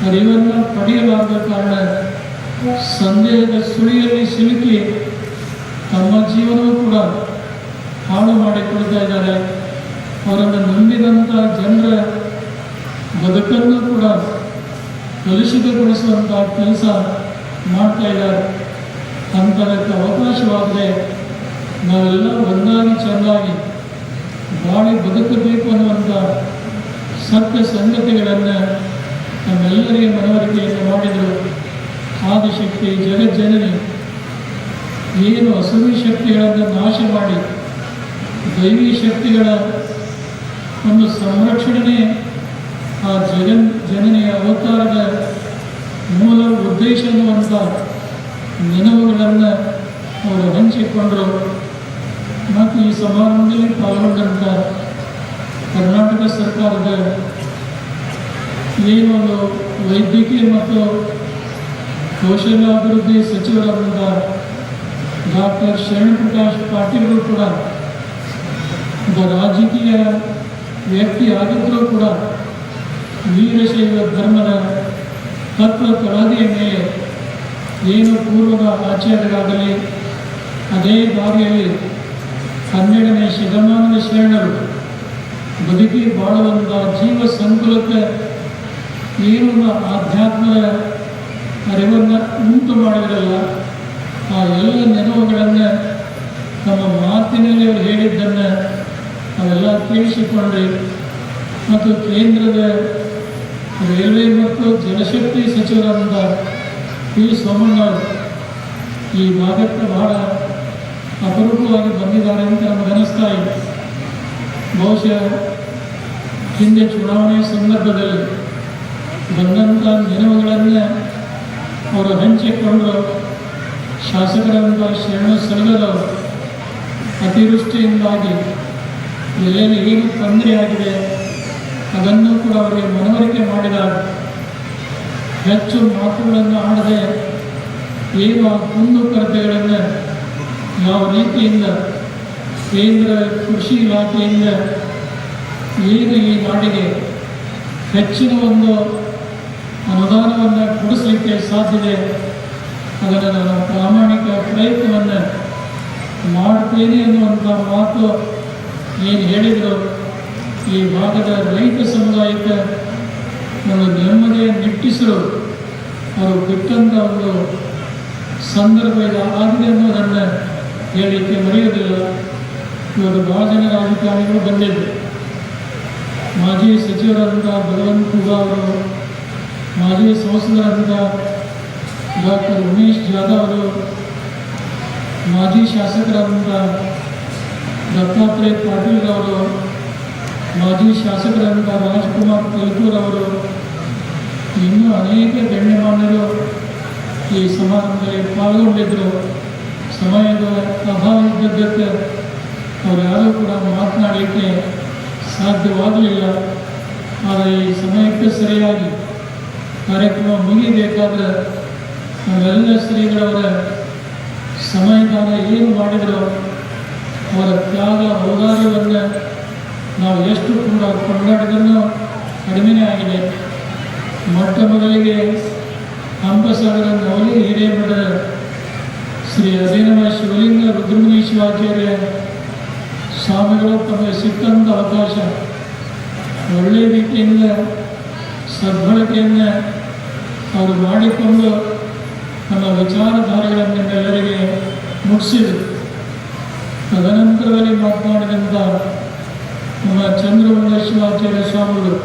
ಅರಿವನ್ನು ಪಡೆಯಲಾರದ ಕಾರಣ ಸಂದೇಹದ ಸುಳಿಯಲ್ಲಿ ಸಿಲುಕಿ ತಮ್ಮ ಜೀವನವೂ ಕೂಡ ಹಾಳು ಮಾಡಿಕೊಳ್ತಾ ಇದ್ದಾರೆ. ಅವರನ್ನು ನಂಬಿದಂಥ ಜನರ ಬದುಕನ್ನು ಕೂಡ ಕಲುಷಿತಗೊಳಿಸುವಂಥ ಕೆಲಸ ಮಾಡ್ತಾ ಇದ್ದಾರೆ. ಅಂಥದಕ್ಕೆ ಅವಕಾಶವಾದರೆ ನಾವೆಲ್ಲ ಒಂದಾಗಿ ಚೆನ್ನಾಗಿ ಬಾಳಿ ಬದುಕಬೇಕು ಅನ್ನುವಂಥ ಸತ್ಯ ಸಂಗತಿಗಳನ್ನು ನಮ್ಮೆಲ್ಲರಿಗೆ ಮನವರಿಕೆಯನ್ನು ಮಾಡಿದರು. ಆದಿಶಕ್ತಿ ಜಗಜ್ಜನನಿ ಏನು ಅಸುರಿ ಶಕ್ತಿಗಳನ್ನು ನಾಶ ಮಾಡಿ ದೈವಿ ಶಕ್ತಿಗಳ ಒಂದು ಸಂರಕ್ಷಣೆ ಆ ಜನನಿಯ ಅವತಾರದ ಮೂಲ ಉದ್ದೇಶ ಅನ್ನುವಂಥ ನೆನವುಗಳನ್ನು ಅವರು ಹಂಚಿಕೊಂಡರು. ಮತ್ತು ಈ ಸಮಾರಂಭದಲ್ಲಿ ಪಾಲ್ಗೊಂಡಂಥ ಕರ್ನಾಟಕ ಸರ್ಕಾರದ ಏನೊಂದು ವೈದ್ಯಕೀಯ ಮತ್ತು ಕೌಶಲ್ಯಾಭಿವೃದ್ಧಿ ಸಚಿವರಾದಂಥ ಡಾಕ್ಟರ್ ಶರಣಪ್ರಕಾಶ್ ಪಾಟೀಲ್ರು ಕೂಡ ಒಬ್ಬ ರಾಜಕೀಯ ವ್ಯಕ್ತಿ ಆಗಿದ್ದರೂ ಕೂಡ ವೀರಶೈವ ಧರ್ಮದ ತತ್ವ ತಳಹದಿಯ ಮೇಲೆ ಏನು ಪೂರ್ವದ ಆಚಾರ್ಯರಾಗಲಿ ಅದೇ ದಾರಿಯಲ್ಲಿ 12ನೇ ಶತಮಾನದ ಶರಣರು ಬದುಕಿ ಬಾಳುವಂಥ ಜೀವ ಸಂಕುಲಕ್ಕೆ ಏನು ಆಧ್ಯಾತ್ಮದ ಅರಿವನ್ನು ಉಂಟು ಮಾಡಿದ್ರಲ್ಲ, ಆ ಎಲ್ಲ ನೆನವುಗಳನ್ನು ನಮ್ಮ ಮಾತಿನಲ್ಲಿ ಅವರು ಹೇಳಿದ್ದನ್ನು ಅವೆಲ್ಲ ಕೇಳಿಸಿಕೊಂಡ್ರಿ. ಮತ್ತು ಕೇಂದ್ರದ ರೈಲ್ವೆ ಮತ್ತು ಜಲಶಕ್ತಿ ಸಚಿವರಾದಂಥ ಪಿ ಸೋಮಣ್ಣವರು ಈ ಭಾಗಕ್ಕೆ ಬಹಳ ಅಪರೂಪವಾಗಿ ಬಂದಿದ್ದಾರೆ ಅಂತ ನಮಗನಿಸ್ತಾ ಇದೆ. ಬಹುಶಃ ಹಿಂದೆ ಚುನಾವಣೆ ಸಂದರ್ಭದಲ್ಲಿ ಬಂದಂಥ ನೆನವುಗಳನ್ನು ಅವರು ಹಂಚಿಕೊಂಡು ಶಾಸಕರಾದಂಥ ಶರಣ ಸಲಗದವರು ಅತಿವೃಷ್ಟಿಯಿಂದಾಗಿ ಎಲ್ಲೆಲ್ಲಿ ಏನು ತೊಂದರೆಯಾಗಿದೆ ಅದನ್ನು ಕೂಡ ಅವರಿಗೆ ಮನವರಿಕೆ ಮಾಡಿದಾಗ ಹೆಚ್ಚು ಮಾತುಗಳನ್ನು ಆಡದೆ ಏನು ಆ ಕುಂದುಕೊರತೆಗಳನ್ನು ಯಾವ ರೀತಿಯಿಂದ ಕೇಂದ್ರ ಕೃಷಿ ಇಲಾಖೆಯಿಂದ ಏನು ಈ ನಾಡಿಗೆ ಹೆಚ್ಚಿನ ಒಂದು ಅನುದಾನವನ್ನು ಕೊಡಿಸಲಿಕ್ಕೆ ಸಾಧ್ಯತೆ ಅದನ್ನು ನಾನು ಪ್ರಾಮಾಣಿಕ ಪ್ರಯತ್ನವನ್ನು ಮಾಡ್ತೇನೆ ಅನ್ನುವಂಥ ಮಾತು ಏನು ಹೇಳಿದರು. ಈ ಭಾಗದ ರೈತ ಸಮುದಾಯಕ್ಕೆ ಒಂದು ನೆಮ್ಮದಿಯ ನಿಟ್ಟಿಸಲು ಅವರು ಬಿಟ್ಟಂಥ ಒಂದು ಸಂದರ್ಭ ಆಗಿದೆ ಅನ್ನೋದನ್ನು ಹೇಳಲಿಕ್ಕೆ ಮರೆಯೋದಿಲ್ಲ. ಇವರು ಭಾಳ ಜನ ರಾಜಕಾರಣಿಗಳು ಬಂದಿದ್ದರು. ಮಾಜಿ ಸಚಿವರಾದಂಥ ಭಗವಂತ ಖೂಬಾ ಅವರು, ಮಾಜಿ ಸಂಸದರಾದಂಥ ಡಾಕ್ಟರ್ ಉಮೇಶ್ ಜಾಧವ್ ಅವರು, ಮಾಜಿ ಶಾಸಕರಾದಂಥ ದತ್ತಾತ್ರೇಯ ಪಾಟೀಲ್ ಅವರು, ಮಾಜಿ ಶಾಸಕರಾದಂಥ ರಾಜ್ಕುಮಾರ್ ಕಲ್ಕೂರ್ ಅವರು, ಇನ್ನೂ ಅನೇಕ ಗಣ್ಯಮಾನ್ಯರು ಈ ಸಮಾರಂಭದಲ್ಲಿ ಪಾಲ್ಗೊಂಡಿದ್ದರು. ಸಮಯದ ಅಭಾವ ಇದ್ದದ್ದಕ್ಕೆ ಅವರು ಯಾರೂ ಕೂಡ ಮಾತನಾಡಲಿಕ್ಕೆ ಸಾಧ್ಯವಾಗಲಿಲ್ಲ. ಆದರೆ ಈ ಸಮಯಕ್ಕೆ ಸರಿಯಾಗಿ ಕಾರ್ಯಕ್ರಮ ಮುಗಿಬೇಕಾದ್ರೆ ನಾವೆಲ್ಲ ಶ್ರೀಗಳವರ ಸಮಯದಾನ ಏನು ಮಾಡಿದ್ರು, ಅವರ ತ್ಯಾಗ ಔದಾರ್ಯವನ್ನು ನಾವು ಎಷ್ಟು ಕೂಡ ಕೊಂಡಾಡಿದ್ರೂ ಕಡಿಮೆನೇ ಆಗಿದೆ. ಮೊಟ್ಟ ಮೊದಲಿಗೆ ಹಂಪಸಾಗರ ನವಲಿ ಹಿರೇಮಠದ ಶ್ರೀ ಅಭಿನವ ಶಿವಲಿಂಗ ರುದ್ರಮುನಿ ಶಿವಾಚಾರ್ಯ ಸ್ವಾಮಿಗಳು ತಮಗೆ ಸಿಕ್ಕಂಥ ಅವಕಾಶ ಒಳ್ಳೆಯ ರೀತಿಯಿಂದ ಸದ್ಬಳಕೆಯನ್ನು ಅವರು ಮಾಡಿಕೊಂಡು ನಮ್ಮ ವಿಚಾರಧಾರೆಗಳನ್ನು ನಿಮ್ಮೆಲ್ಲರಿಗೆ ಮುಟ್ಟಿಸಿದರು. ತದನಂತರದಲ್ಲಿ ಮಾತನಾಡಿದಂಥ ನಮ್ಮ ಚಂದ್ರಮೌಳ ಶಿವಾಚಾರ್ಯ ಸ್ವಾಮಿಗಳು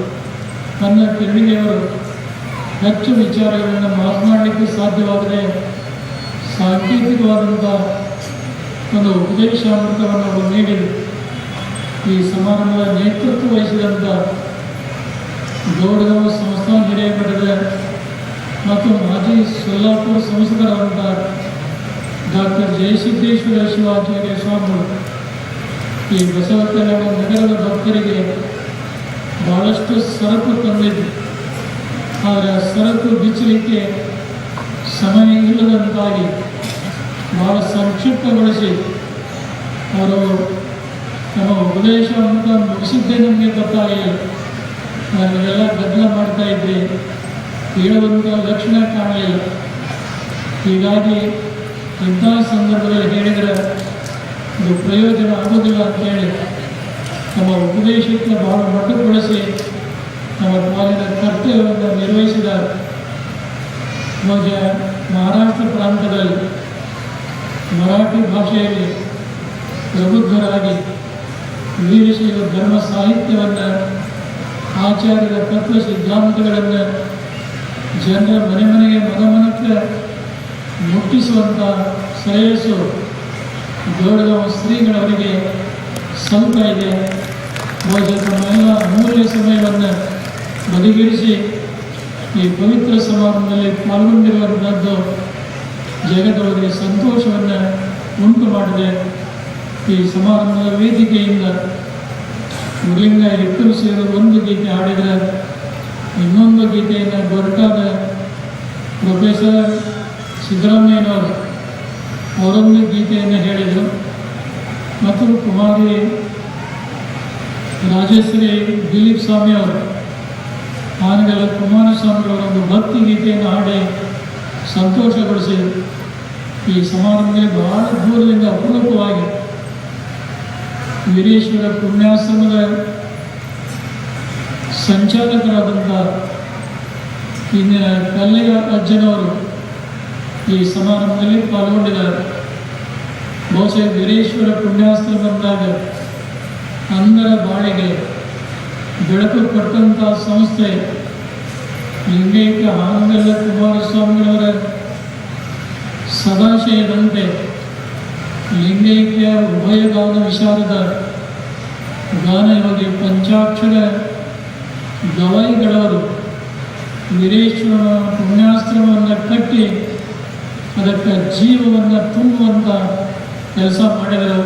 ತನ್ನ ಕಿರಣಿಗೆಯವರು ಹೆಚ್ಚು ವಿಚಾರಗಳನ್ನು ಮಾತನಾಡಲಿಕ್ಕೆ ಸಾಧ್ಯವಾದರೆ ಸಾಂಕೇತಿಕವಾದಂಥ ಒಂದು ಉಪದೇಶಾಮೃತವನ್ನು ಅವರು ನೀಡಿದರು. ಈ ಸಮಾರಂಭದ ನೇತೃತ್ವ ವಹಿಸಿದಂಥ ಗೌಡಗಾಂವ ಸಂಸ್ಥಾನ ಹಿರೇಮಠದ ಮತ್ತು ಮಾಜಿ ಸೊಲ್ಲಾಪುರ ಸಂಸದರಾದಂಥ ಡಾಕ್ಟರ್ ಜಯಸಿದ್ದೇಶ್ವರ ಶಿವಾಚಾರ್ಯ ಸ್ವಾಮಿಗಳು ಈ ಬಸವ ಕಲ್ಯಾಣ ನಗರದ ಭಕ್ತರಿಗೆ ಭಾಳಷ್ಟು ಸರಕು ತಂದಿದ್ದು, ಆದರೆ ಆ ಸರಕು ಬಿಚ್ಚಲಿಕ್ಕೆ ಸಮಯ ಇಲ್ಲದಂತಾಗಿ ಭಾಳ ಸಂಕ್ಷಿಪ್ತಗೊಳಿಸಿ ಅವರು ನಮ್ಮ ಉಪದೇಶವನ್ನು ಮುಗಿಸಿದ್ದೇ ನಮಗೆ ಗೊತ್ತಾಗಲಿಲ್ಲ. ನಾವೆಲ್ಲ ಗದ್ದಲ ಮಾಡ್ತಾ ಇದ್ರಿ, ಹೇಳುವಂಥ ಲಕ್ಷಣ ಕಾಣಲಿಲ್ಲ. ಹೀಗಾಗಿ ಇಂಥ ಸಂದರ್ಭದಲ್ಲಿ ಹೇಳಿದರೆ ಅದು ಪ್ರಯೋಜನ ಆಗೋದಿಲ್ಲ ಅಂತೇಳಿ ನಮ್ಮ ಉಪದೇಶಕ್ಕೆ ಬಹಳ ಮಟ್ಟಗೊಳಿಸಿ ನಮ್ಮ ಪಾಲಿನ ಕರ್ತವ್ಯವನ್ನು ನಿರ್ವಹಿಸಿದ್ದಾರೆ. ಮಹಾರಾಷ್ಟ್ರ ಪ್ರಾಂತದಲ್ಲಿ ಮರಾಠಿ ಭಾಷೆಯಲ್ಲಿ ಪ್ರಬುದ್ಧರಾಗಿ ವೀರಶೈವ ಧರ್ಮ ಸಾಹಿತ್ಯವನ್ನು, ಆಚಾರ್ಯರ ತತ್ವ ಸಿದ್ಧಾಂತಗಳನ್ನು ಜನರ ಮನೆ ಮನೆಗೆ ಮನಮನಕ್ಕೆ ಮುಟ್ಟಿಸುವಂಥ ಶ್ರೇಯಸ್ಸು ಜೋಡಗಾಂವ ಶ್ರೀಗಳವರಿಗೆ ಸಲ್ತಾ ಇದೆ. ಬಹುಶಃ ತಮ್ಮೆಲ್ಲ ಅಮೂಲ್ಯ ಸಮಯವನ್ನು ಬದಿಗಿರಿಸಿ ಈ ಪವಿತ್ರ ಸಮಾರಂಭದಲ್ಲಿ ಪಾಲ್ಗೊಂಡಿರುವಂಥದ್ದು ಜಗದವರಿಗೆ ಸಂತೋಷವನ್ನು ಉಂಟು ಮಾಡಿದೆ. ಈ ಸಮಾರಂಭದ ವೇದಿಕೆಯಿಂದ ಮುರುಳಿಂಗ ಇಬ್ಬರು ಸೇರಿ ಒಂದು ಗೀತೆ ಹಾಡಿದರೆ ಇನ್ನೊಂದು ಗೀತೆಯನ್ನು ಗೊರಟಾದ ಪ್ರೊಫೆಸರ್ ಸಿದ್ದರಾಮಯ್ಯನವರು ಅವರೊಂದು ಗೀತೆಯನ್ನು ಹೇಳಿದರು ಮತ್ತು ಕುಮಾರಿ ರಾಜಶ್ರೀ ದಿಲೀಪ್ ಸ್ವಾಮಿ ಅವರು ಆನಗಲ ಕುಮಾರಸ್ವಾಮಿಯವರೊಂದು ಭಕ್ತಿ ಗೀತೆಯನ್ನು ಹಾಡಿ ಸಂತೋಷಗೊಳಿಸಿ ಈ ಸಮಾರಂಭದಲ್ಲಿ ಬಹಳ ದೂರದಿಂದ ಅಪರೂಪವಾಗಿ ವೀರೇಶ್ವರ ಪುಣ್ಯಾಶ್ರಮದ ಸಂಚಾಲಕರಾದಂಥ ಇಂದಿನ ಕಲ್ಲಿಗ ಅಜ್ಜನವರು ಈ ಸಮಾರಂಭದಲ್ಲಿ ಪಾಲ್ಗೊಂಡಿದ್ದಾರೆ. ಬಹುಶಃ ವೀರೇಶ್ವರ ಪುಣ್ಯಾಶ್ರಮ ಬಂದಾಗ ಅಂಧರ ಬಾಳಿಗೆ ಬೆಳಕು ಕೊಟ್ಟಂಥ ಸಂಸ್ಥೆ ಲಿಂಗೈಕ್ಯ ಹಾನಗಲ್ಲ ಕುಮಾರಸ್ವಾಮಿಯವರ ಸದಾಶಯದಂತೆ ಲಿಂಗೈಕ್ಯ ಉಭಯಗಾನ ವಿಶಾರದ ಗಾನಯೋಗಿ ಪಂಚಾಕ್ಷರ ಗವಾಯಿಗಳವರು ವೀರೇಶ್ವರ ಪುಣ್ಯಾಶ್ರಮವನ್ನು ಕಟ್ಟಿ ಅದಕ್ಕೆ ಜೀವವನ್ನು ತುಂಬುವಂಥ ಕೆಲಸ ಮಾಡಿದರು.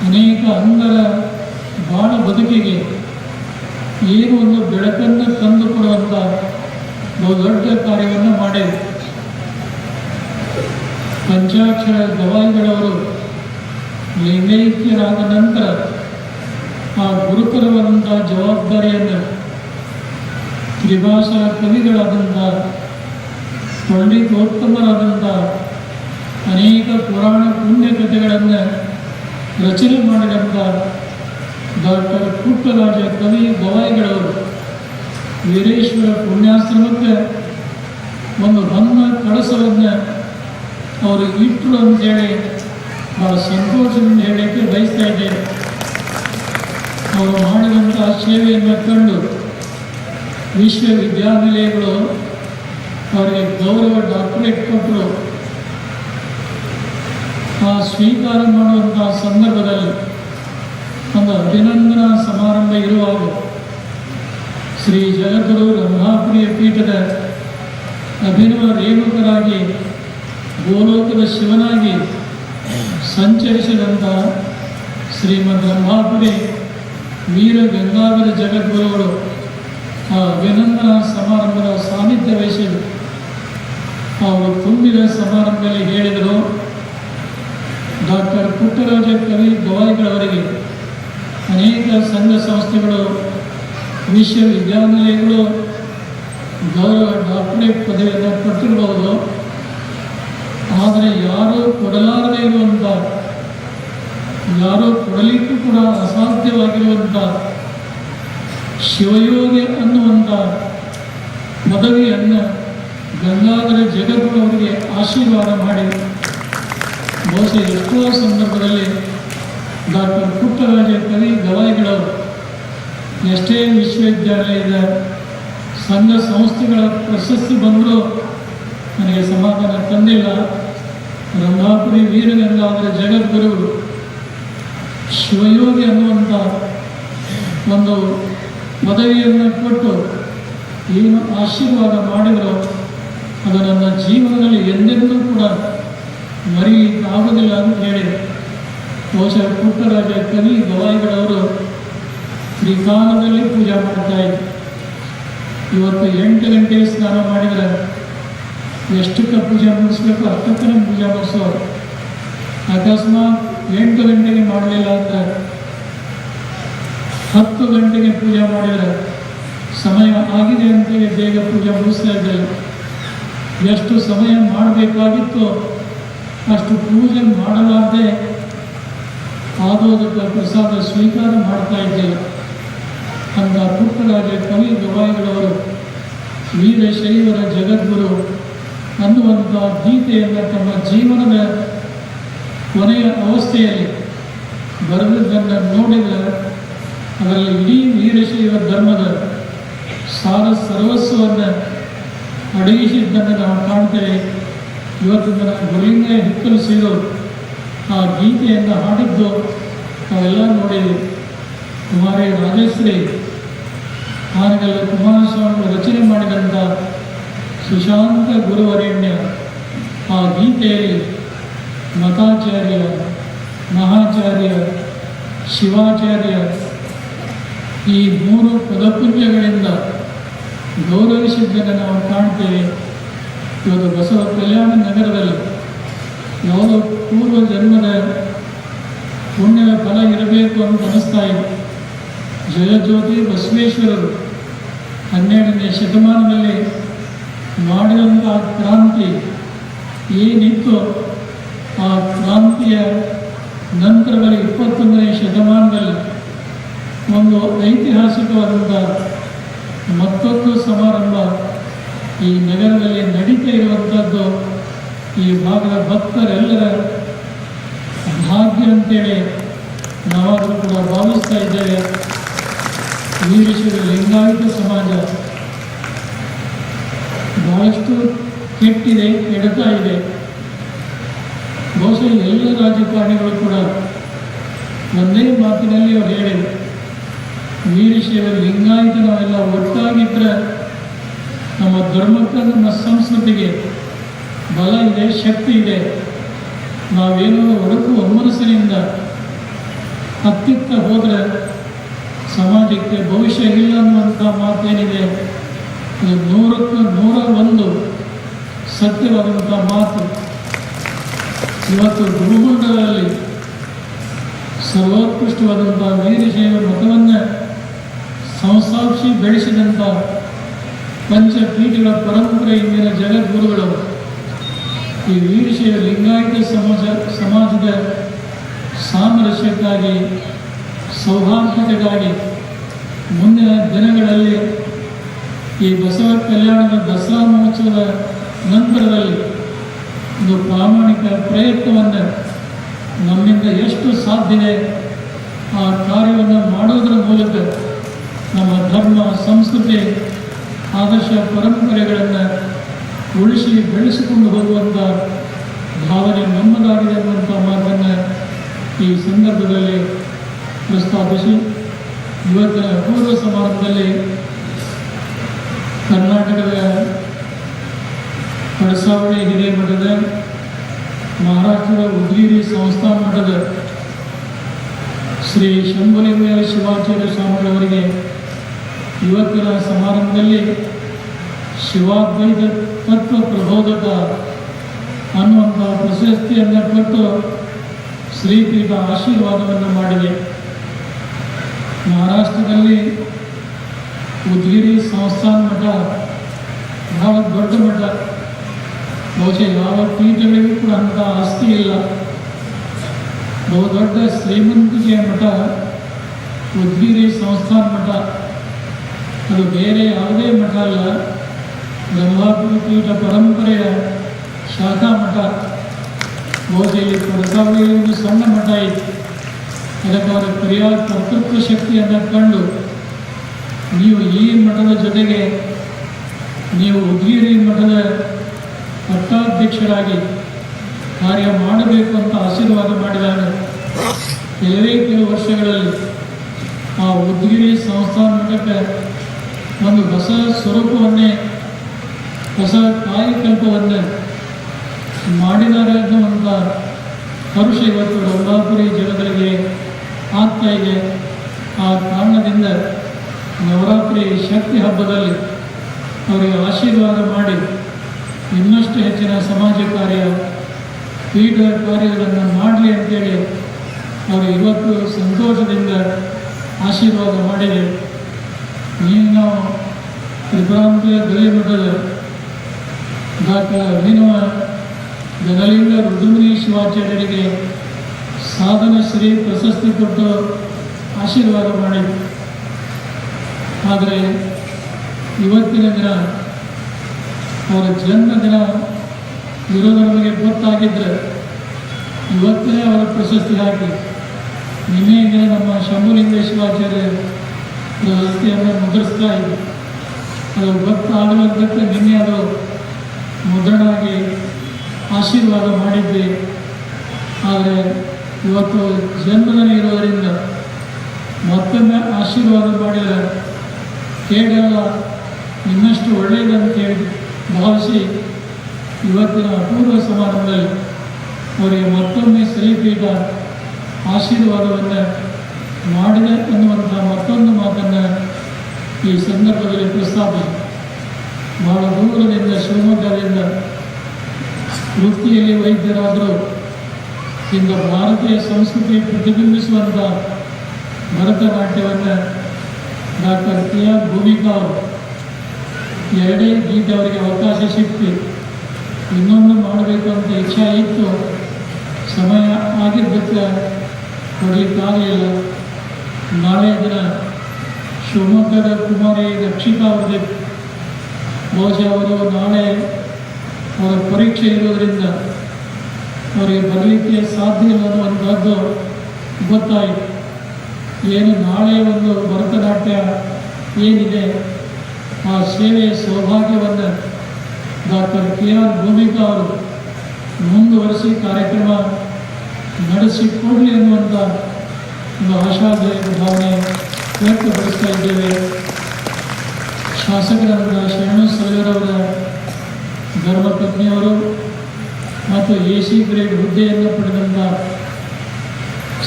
ಅನೇಕ ಅಂಧರ ಬಾಳ ಬದುಕಿಗೆ ಏನು ಒಂದು ಬೆಳಕನ್ನು ತಂದುಕೊಡುವಂಥ ಬಹುದೊಡ್ಡ ಕಾರ್ಯವನ್ನು ಮಾಡಿದರು. ಪಂಚಾಕ್ಷರ ಗವಾಯಿಗಳವರು ಲಿಂಗೈಕ್ಯರಾದ ನಂತರ ಆ ಗುರುಕರವಾದಂಥ ಜವಾಬ್ದಾರಿಯನ್ನು ತ್ರಿಭಾಷಾ ಕವಿಗಳಾದಂಥ ಪಂಡಿತೋತ್ತಮರಾದಂಥ ಅನೇಕ ಪುರಾಣ ಪುಣ್ಯ ಕಥೆಗಳನ್ನು ರಚನೆ ಮಾಡಿದಂಥ ಡಾಕ್ಟರ್ ಪುಟ್ಟರಾಜ ಕವಿ ಗವಾಯಿಗಳವರು ವೀರೇಶ್ವರ ಪುಣ್ಯಾಶ್ರಮಕ್ಕೆ ಒಂದು ಹೊನ್ನ ಕಳಸವನ್ನು ಅವರು ಇಟ್ಟರು ಅಂತೇಳಿ ಭಾಳ ಸಂತೋಷದಿಂದ ಹೇಳಲಿಕ್ಕೆ ಬಯಸ್ತಾ ಇದ್ದೇನೆ. ಅವರು ಮಾಡಿದಂಥ ಸೇವೆಯನ್ನು ಕಂಡು ವಿಶ್ವವಿದ್ಯಾನಿಲಯಗಳು ಅವರಿಗೆ ಗೌರವ ಡಾಕ್ಟರೇಟ್ ಕೊಟ್ಟರು. ಆ ಸ್ವೀಕಾರ ಮಾಡುವಂಥ ಸಂದರ್ಭದಲ್ಲಿ ಒಂದು ಅಭಿನಂದನಾ ಸಮಾರಂಭ ಇರುವಾಗ ಶ್ರೀ ಜಗದ್ಗುರು ರಂಭಾಪುರಿಯ ಪೀಠದ ಅಭಿನವ ರೇಣುಕರಾಗಿ ಗೋಲೋಕದ ಶಿವನಾಗಿ ಸಂಚರಿಸಿದಂಥ ಶ್ರೀಮದ್ ರಂಭಾಪುರಿ ವೀರ ಗಂಗಾಧರ ಜಗದ್ಗುರುಗಳು ಆ ಅಭಿನಂದನಾ ಸಮಾರಂಭದ ಸಾನ್ನಿಧ್ಯ ವಹಿಸಿದರು. ಅವರು ತುಂಬಿದ ಸಮಾರಂಭದಲ್ಲಿ ಹೇಳಿದರು, ಡಾಕ್ಟರ್ ಪುಟ್ಟರಾಜ ಕವಿ ಗವಾಯಿಗಳವರಿಗೆ ಅನೇಕ ಸಂಘ ಸಂಸ್ಥೆಗಳು ವಿಶ್ವವಿದ್ಯಾನಿಲಯಗಳು ಗೌರವ ಡಾಕ್ಟರೇಟ್ ಪದವಿಯನ್ನು ಕೊಟ್ಟಿರಬಹುದು. ಆದರೆ ಯಾರೂ ಕೊಡಲಾರದೇ ಇರುವಂಥ, ಯಾರೂ ಕೊಡಲಿಕ್ಕೂ ಕೂಡ ಅಸಾಧ್ಯವಾಗಿರುವಂಥ ಶಿವಯೋಗಿ ಅನ್ನುವಂಥ ಪದವಿಯನ್ನು ಗಂಗಾಧರ ಜಗದ್ಗುರು ಅವರಿಗೆ ಆಶೀರ್ವಾದ ಮಾಡಿ ಬಹುಶಃ ಎಷ್ಟೋ ಸಂದರ್ಭದಲ್ಲಿ ಡಾಕ್ಟರ್ ಪುಟ್ಟರಾಜ ಕವಿ ಗವಾಯಿಗಳವರು ಎಷ್ಟೇ ವಿಶ್ವವಿದ್ಯಾಲಯದ ಸಂಘ ಸಂಸ್ಥೆಗಳ ಪ್ರಶಸ್ತಿ ಬಂದರೂ ನನಗೆ ಸಮಾಧಾನ ತಂದಿಲ್ಲ. ರಂಭಾಪುರಿ ವೀರಗಂಗಾಧರ ಜಗದ್ಗುರುಗಳು ಶಿವಯೋಗಿ ಅನ್ನುವಂಥ ಒಂದು ಪದವಿಯನ್ನು ಕೊಟ್ಟು ಏನು ಆಶೀರ್ವಾದ ಮಾಡಿದರೋ ಅದು ನನ್ನ ಜೀವನದಲ್ಲಿ ಎಂದೆಂದೂ ಕೂಡ ಮರೆಯಲಿಕ್ಕಾಗೋದಿಲ್ಲ ಅಂತ ಹೇಳಿ ಬಹುಶಃ ಪುಟ್ಟರಾಜ ಕವಿ ಗವಾಯಿಗಳವರು ತ್ರಿಕಾಲದಲ್ಲಿ ಪೂಜೆ ಮಾಡ್ತಾ ಇದ್ರು. ಇವತ್ತು 8 ಗಂಟೆಗೆ ಸ್ನಾನ ಮಾಡಿದರೆ ಎಷ್ಟಕ್ಕೆ ಪೂಜೆ ಮುಗಿಸ್ಬೇಕು ಅಷ್ಟಕ್ಕೆ ಪೂಜೆ ಮುಗಿಸೋರು. ಅಕಸ್ಮಾತ್ 8 ಗಂಟೆಗೆ ಮಾಡಲಿಲ್ಲ ಅಂದರೆ 10 ಗಂಟೆಗೆ ಪೂಜೆ ಮಾಡಿದರೆ ಸಮಯ ಆಗಿದೆ ಅಂತೇಳಿ ಬೇಗ ಪೂಜೆ ಮುಗಿಸ್ತಾ ಇದ್ದರು. ಎಷ್ಟು ಸಮಯ ಮಾಡಬೇಕಾಗಿತ್ತು ಅಷ್ಟು ಪೂಜೆ ಮಾಡಲಾರದೆ ಆದೋದಕ್ಕೆ ಪ್ರಸಾದ ಸ್ವೀಕಾರ ಮಾಡ್ತಾ ಇದ್ದೇವೆ ಅಂತ ಪುಟ್ಟರಾಜ ಕವಿ ಗವಾಯಿಗಳವರು ವೀರಶೈವರ ಜಗದ್ಗುರು ಅನ್ನುವಂಥ ಗೀತೆಯನ್ನು ತಮ್ಮ ಜೀವನದ ಕೊನೆಯ ಅವಸ್ಥೆಯಲ್ಲಿ ಬರೆದಿದ್ದನ್ನು ನೋಡಿದರೆ ಅದರಲ್ಲಿ ಇಡೀ ವೀರಶೈವ ಧರ್ಮದ ಸಾರ ಸರ್ವಸ್ವವನ್ನು ಅಡಗಿಸಿದ್ದನ್ನು ನಾವು ಕಾಣ್ತೇವೆ. ಇವತ್ತು ದಿನ ಗುರುಲಿಂಗ ಹಿಕ್ಕಲು ಸೇರೋ ಆ ಗೀತೆಯನ್ನು ಹಾಡಿದ್ದು ನಾವೆಲ್ಲ ನೋಡಿದ್ವಿ. ಕುಮಾರಿ ರಾಜಶ್ರೀ ಹಾನಗಲ್ಲ ಕುಮಾರಸ್ವಾಮಿ ರಚನೆ ಮಾಡಿದಂಥ ಸುಶಾಂತ ಗುರುವರೆಣ್ಯ ಆ ಗೀತೆಯಲ್ಲಿ ಮತಾಚಾರ್ಯ, ಮಹಾಚಾರ್ಯ, ಶಿವಾಚಾರ್ಯ ಈ 3 ಪದಪುಂಜಗಳಿಂದ ಗೌರವಿಸಿದ್ದನ್ನು ನಾವು ಕಾಣ್ತೇವೆ. ಇವತ್ತು ಬಸವ ಕಲ್ಯಾಣ ನಗರದಲ್ಲಿ ಯಾವುದೋ ಪೂರ್ವ ಜನ್ಮದ ಪುಣ್ಯದ ಫಲ ಇರಬೇಕು ಅಂತ ಅನಿಸ್ತಾ ಇದೆ. ಜಯಜ್ಯೋತಿ ಬಸವೇಶ್ವರರು 12ನೇ ಶತಮಾನದಲ್ಲಿ ಮಾಡಿದಂಥ ಕ್ರಾಂತಿ ಏನಿತ್ತು, ಆ ಕ್ರಾಂತಿಯ ನಂತರದಲ್ಲಿ 21ನೇ ಶತಮಾನದಲ್ಲಿ ಒಂದು ಐತಿಹಾಸಿಕವಾದಂಥ ಮತ್ತೊಂದು ಸಮಾರಂಭ ಈ ನಗರದಲ್ಲಿ ನಡೀತಾ ಇರುವಂಥದ್ದು ಈ ಭಾಗದ ಭಕ್ತರೆಲ್ಲರ ಭಾಗ್ಯ ಅಂತೇಳಿ ನಾವಾದರೂ ಕೂಡ ಭಾವಿಸ್ತಾ ಇದ್ದೇವೆ. ವೀರಶೈವ ಲಿಂಗಾಯತ ಸಮಾಜ ಬಹಳಷ್ಟು ಕೆಟ್ಟಿದೆ, ಕೆಡ್ತಾ ಇದೆ. ಬಹುಶಃ ಎಲ್ಲ ರಾಜಕಾರಣಿಗಳು ಕೂಡ ಒಂದೇ ಮಾತಿನಲ್ಲಿ ಅವರು ಹೇಳಿದರು, ವೀರಶೈವ ಲಿಂಗಾಯತ ನಾವೆಲ್ಲ ಒಟ್ಟಾಗಿದ್ದರೆ ನಮ್ಮ ಧರ್ಮಕ್ಕೆ, ನಮ್ಮ ಸಂಸ್ಕೃತಿಗೆ ಬಲ ಇದೆ, ಶಕ್ತಿ ಇದೆ. ನಾವೇನೋ ಒಡಕು ಒಮ್ಮನಸ್ಸಿನಿಂದ ಹತ್ತಿತ್ತ ಹೋದರೆ ಸಮಾಜಕ್ಕೆ ಭವಿಷ್ಯ ಇಲ್ಲ ಅನ್ನುವಂಥ ಮಾತೇನಿದೆ, ಅದು 100ಕ್ಕೆ 101 ಸತ್ಯವಾದಂಥ ಮಾತು. ಇವತ್ತು ಗುರುಮಂಡಲದಲ್ಲಿ ಸರ್ವೋತ್ಕೃಷ್ಟವಾದಂಥ ವೀರಶೈವ ಮತವನ್ನು ಸಂಸ್ಥಾಪಿಸಿ ಬೆಳೆಸಿದಂಥ ಪಂಚಪೀಠಗಳ ಪರಂಪರೆ ಇಂದಿನ ಜಗದ್ಗುರುಗಳು ಈ ವೀರಶೈವ ಲಿಂಗಾಯತ ಸಮಾಜದ ಸಾಮರಸ್ಯಕ್ಕಾಗಿ, ಸೌಹಾರ್ದತೆಗಾಗಿ ಮುಂದಿನ ದಿನಗಳಲ್ಲಿ ಈ ಬಸವ ಕಲ್ಯಾಣದ ದಸರಾ ಮಹೋತ್ಸವದ ನಂತರದಲ್ಲಿ ಒಂದು ಪ್ರಾಮಾಣಿಕ ಪ್ರಯತ್ನವನ್ನು ನಮ್ಮಿಂದ ಎಷ್ಟು ಸಾಧ್ಯತೆ ಆ ಕಾರ್ಯವನ್ನು ಮಾಡೋದರ ಮೂಲಕ ನಮ್ಮ ಧರ್ಮ, ಸಂಸ್ಕೃತಿ, ಆದರ್ಶ ಪರಂಪರೆಗಳನ್ನು ಉಳಿಸಿ ಬೆಳೆಸಿಕೊಂಡು ಹೋಗುವಂಥ ಭಾವನೆ ನಮ್ಮದಾಗಿದೆ ಅನ್ನುವಂಥ ಮಾತನ್ನು ಈ ಸಂದರ್ಭದಲ್ಲಿ ಪ್ರಸ್ತಾಪಿಸಿ, ಇವತ್ತಿನ ಪೂರ್ವ ಸಮಾರಂಭದಲ್ಲಿ ಕರ್ನಾಟಕದ ಕಳಸಾವಳಿ ಹಿರೇಮಠದ, ಮಹಾರಾಷ್ಟ್ರದ ಉದ್ಗಿರಿ ಸಂಸ್ಥಾನ ಮಠದ ಶ್ರೀ ಶಂಭುಲಿಂಗ ಶಿವಾಚಾರ್ಯ ಸ್ವಾಮಿಗಳವರಿಗೆ ಇವತ್ತಿನ ಸಮಾರಂಭದಲ್ಲಿ ಶಿವಾದ್ವೈತ ತತ್ವ ಪ್ರಬೋಧಕ ಅನ್ನುವಂಥ ಪ್ರಶಸ್ತಿಯನ್ನು ಕೊಟ್ಟು ಶ್ರೀಪೀಠ ಆಶೀರ್ವಾದವನ್ನು ಮಾಡಿದೆ. ಮಹಾರಾಷ್ಟ್ರದಲ್ಲಿ ಉದ್ಗಿರಿ ಸಂಸ್ಥಾನ ಮಠ ಬಹಳ ದೊಡ್ಡ ಮಠ. ಬಹುಶಃ ಯಾವ ಪೀಠಗಳಿಗೂ ಕೂಡ ಅಂಥ ಆಸ್ತಿ ಇಲ್ಲ. ಬಹುದೊಡ್ಡ ಶ್ರೀಮಂತಿಕೆಯ ಮಠ ಉದ್ಗಿರಿ ಸಂಸ್ಥಾನ ಮಠ. ಅದು ಬೇರೆ ಯಾವುದೇ ಮಠ ಅಲ್ಲ, ಬ್ರಹ್ಮಾಪುರ ಪೀಠ ಪರಂಪರೆಯ ಶಾಖಾ ಮಠ. ಬಹುಶಃ ಇಲ್ಲಿ ಕಳಸಾವಳಿಯಲ್ಲಿ ಒಂದು ಸಣ್ಣ ಮಠ ಇತ್ತು. ಅದಕ್ಕೆ ಅವರ ಪರ್ಯಾಯ ಕರ್ತೃತ್ವ ಶಕ್ತಿಯನ್ನು ಕಂಡು ನೀವು ಈ ಮಠದ ಜೊತೆಗೆ ನೀವು ಉದ್ಗಿರಿ ಮಠದ ಪಟ್ಟಾಧ್ಯಕ್ಷರಾಗಿ ಕಾರ್ಯ ಮಾಡಬೇಕು ಅಂತ ಆಶೀರ್ವಾದ ಮಾಡಿದಾಗ ಕೆಲವು ವರ್ಷಗಳಲ್ಲಿ ಆ ಉದ್ಗಿರಿ ಸಂಸ್ಥಾನ ಮಠಕ್ಕೆ ಒಂದು ಹೊಸ ಸ್ವರೂಪವನ್ನೇ, ಹೊಸ ಕಾಯಕಲ್ಪವನ್ನು ಮಾಡಿದ್ದಾರೆ ಅನ್ನುವಂಥ ಹರುಷ ಇವತ್ತು ರಂಭಾಪುರಿ ಜನಗಳಿಗೆ ಆಗ್ತಾ ಇದೆ. ಆ ಕಾರಣದಿಂದ ನವರಾತ್ರಿ ಶಕ್ತಿ ಹಬ್ಬದಲ್ಲಿ ಅವರಿಗೆ ಆಶೀರ್ವಾದ ಮಾಡಿ ಇನ್ನಷ್ಟು ಹೆಚ್ಚಿನ ಸಮಾಜ ಕಾರ್ಯ, ಪೀಠ ಕಾರ್ಯಗಳನ್ನು ಮಾಡಲಿ ಅಂತೇಳಿ ಅವರು ಇವತ್ತು ಸಂತೋಷದಿಂದ ಆಶೀರ್ವಾದ ಮಾಡಿದೆ. ನೀವು ನಾವು ತ್ರಿಪುರಾಂತರ ಗಲಿಮಠದ ಡಾಕ್ಟರ್ ಅಭಿನವ ಗದಲಿಂಗ ರುದ್ರಮುನಿ ಶಿವಾಚಾರ್ಯರಿಗೆ ಸಾಧನ ಶ್ರೀ ಪ್ರಶಸ್ತಿ ಕೊಟ್ಟು ಆಶೀರ್ವಾದ ಮಾಡಿದೆ. ಆದರೆ ಇವತ್ತಿನ ದಿನ ಅವರ ಜನ್ಮದಿನ ಇರೋದು ನಮಗೆ ಗೊತ್ತಾಗಿದ್ದರೆ ಇವತ್ತೇ ಅವರ ಪ್ರಶಸ್ತಿ ಹಾಕಿ ನಿನ್ನೆ ದಿನ ನಮ್ಮ ಶಂಭುಲಿಂಗ ಶಿವಾಚಾರ್ಯ ಪ್ರಶಸ್ತಿಯನ್ನು ಮುದ್ರಿಸ್ತಾ ಇದ್ದರು. ಅದು ಗೊತ್ತಾಗಲಂತಕ್ಕೆ ನಿನ್ನೆ ಅದು ಮುದ್ರಣ ಆಗಿ ಆಶೀರ್ವಾದ ಮಾಡಿದ್ವಿ. ಆದರೆ ಇವತ್ತು ಜನ್ಮದಿನ ಇರೋದರಿಂದ ಮತ್ತೊಮ್ಮೆ ಆಶೀರ್ವಾದ ಮಾಡಿದರೆ ಕೇಳಲ್ಲ, ಇನ್ನಷ್ಟು ಒಳ್ಳೆಯದಂತ ಹೇಳಿ ಭಾವಿಸಿ ಇವತ್ತಿನ ಅಪೂರ್ವ ಸಮಾರಂಭದಲ್ಲಿ ಅವರಿಗೆ ಮತ್ತೊಮ್ಮೆ ಸಲಿಪೀಠ ಆಶೀರ್ವಾದವನ್ನು ಮಾಡಿದೆ ಅನ್ನುವಂಥ ಮತ್ತೊಂದು ಮಾತನ್ನು ಈ ಸಂದರ್ಭದಲ್ಲಿ ಪ್ರಸ್ತಾಪಿಸಿ, ಬಹಳ ದೂರದಿಂದ ಶಿವಮೊಗ್ಗದಿಂದ ವೃತ್ತಿಯಲ್ಲಿ ವೈದ್ಯರಾದರೂ ಇಂದ ಭಾರತೀಯ ಸಂಸ್ಕೃತಿ ಪ್ರತಿಬಿಂಬಿಸುವಂಥ ಭರತನಾಟ್ಯವನ್ನು ಡಾಕ್ಟರ್ ಕೆ.ಆರ್. ಭೂಮಿಕಾ ಅವರು ಎರಡೇ ಗೀತೆ ಅವರಿಗೆ ಅವಕಾಶ ಸಿಕ್ತು. ಇನ್ನೊಂದು ಮಾಡಬೇಕು ಅಂತ ಇಚ್ಛೆ ಇತ್ತು, ಸಮಯ ಆಗಿದ್ದಕ್ಕೆ ಕೊಡಲಿಕ್ಕಾಗಲಿಲ್ಲ. ನಾಳೆ ದಿನ ಶಿವಮೊಗ್ಗದ ಕುಮಾರಿ ರಕ್ಷಿತಾ ಅವರಿಗೆ ಬಹುಶಃ ಅವರು ನಾಳೆ ಅವರ ಪರೀಕ್ಷೆ ಇರೋದರಿಂದ ಅವರಿಗೆ ಬರಲಿಕ್ಕೆ ಸಾಧ್ಯ ಇಲ್ಲ ಅನ್ನುವಂಥದ್ದು ಗೊತ್ತಾಯಿತು. ಏನು ನಾಳೆ ಒಂದು ಭರತನಾಟ್ಯ ಏನಿದೆ ಆ ಸೇವೆಯ ಸೌಭಾಗ್ಯವನ್ನು ಡಾಕ್ಟರ್ ಕೆ.ಆರ್. ಭೂಮಿಕಾ ಅವರು ಮುಂದುವರಿಸಿ ಕಾರ್ಯಕ್ರಮ ನಡೆಸಿಕೊಡಲಿ ಅನ್ನುವಂಥ ಒಂದು ಆಶಾದಾಯಕ ಭಾವನೆ ವ್ಯಕ್ತಪಡಿಸ್ತಾ ಇದ್ದೇವೆ. ಶಾಸಕರಾದ ಶರಣು ಸಲಗರವರ ಧರ್ಮಪತ್ನಿಯವರು ಮತ್ತು AC ಗ್ರೇಡ್ ಹುದ್ದೆಯನ್ನು ಪಡೆದಂಥ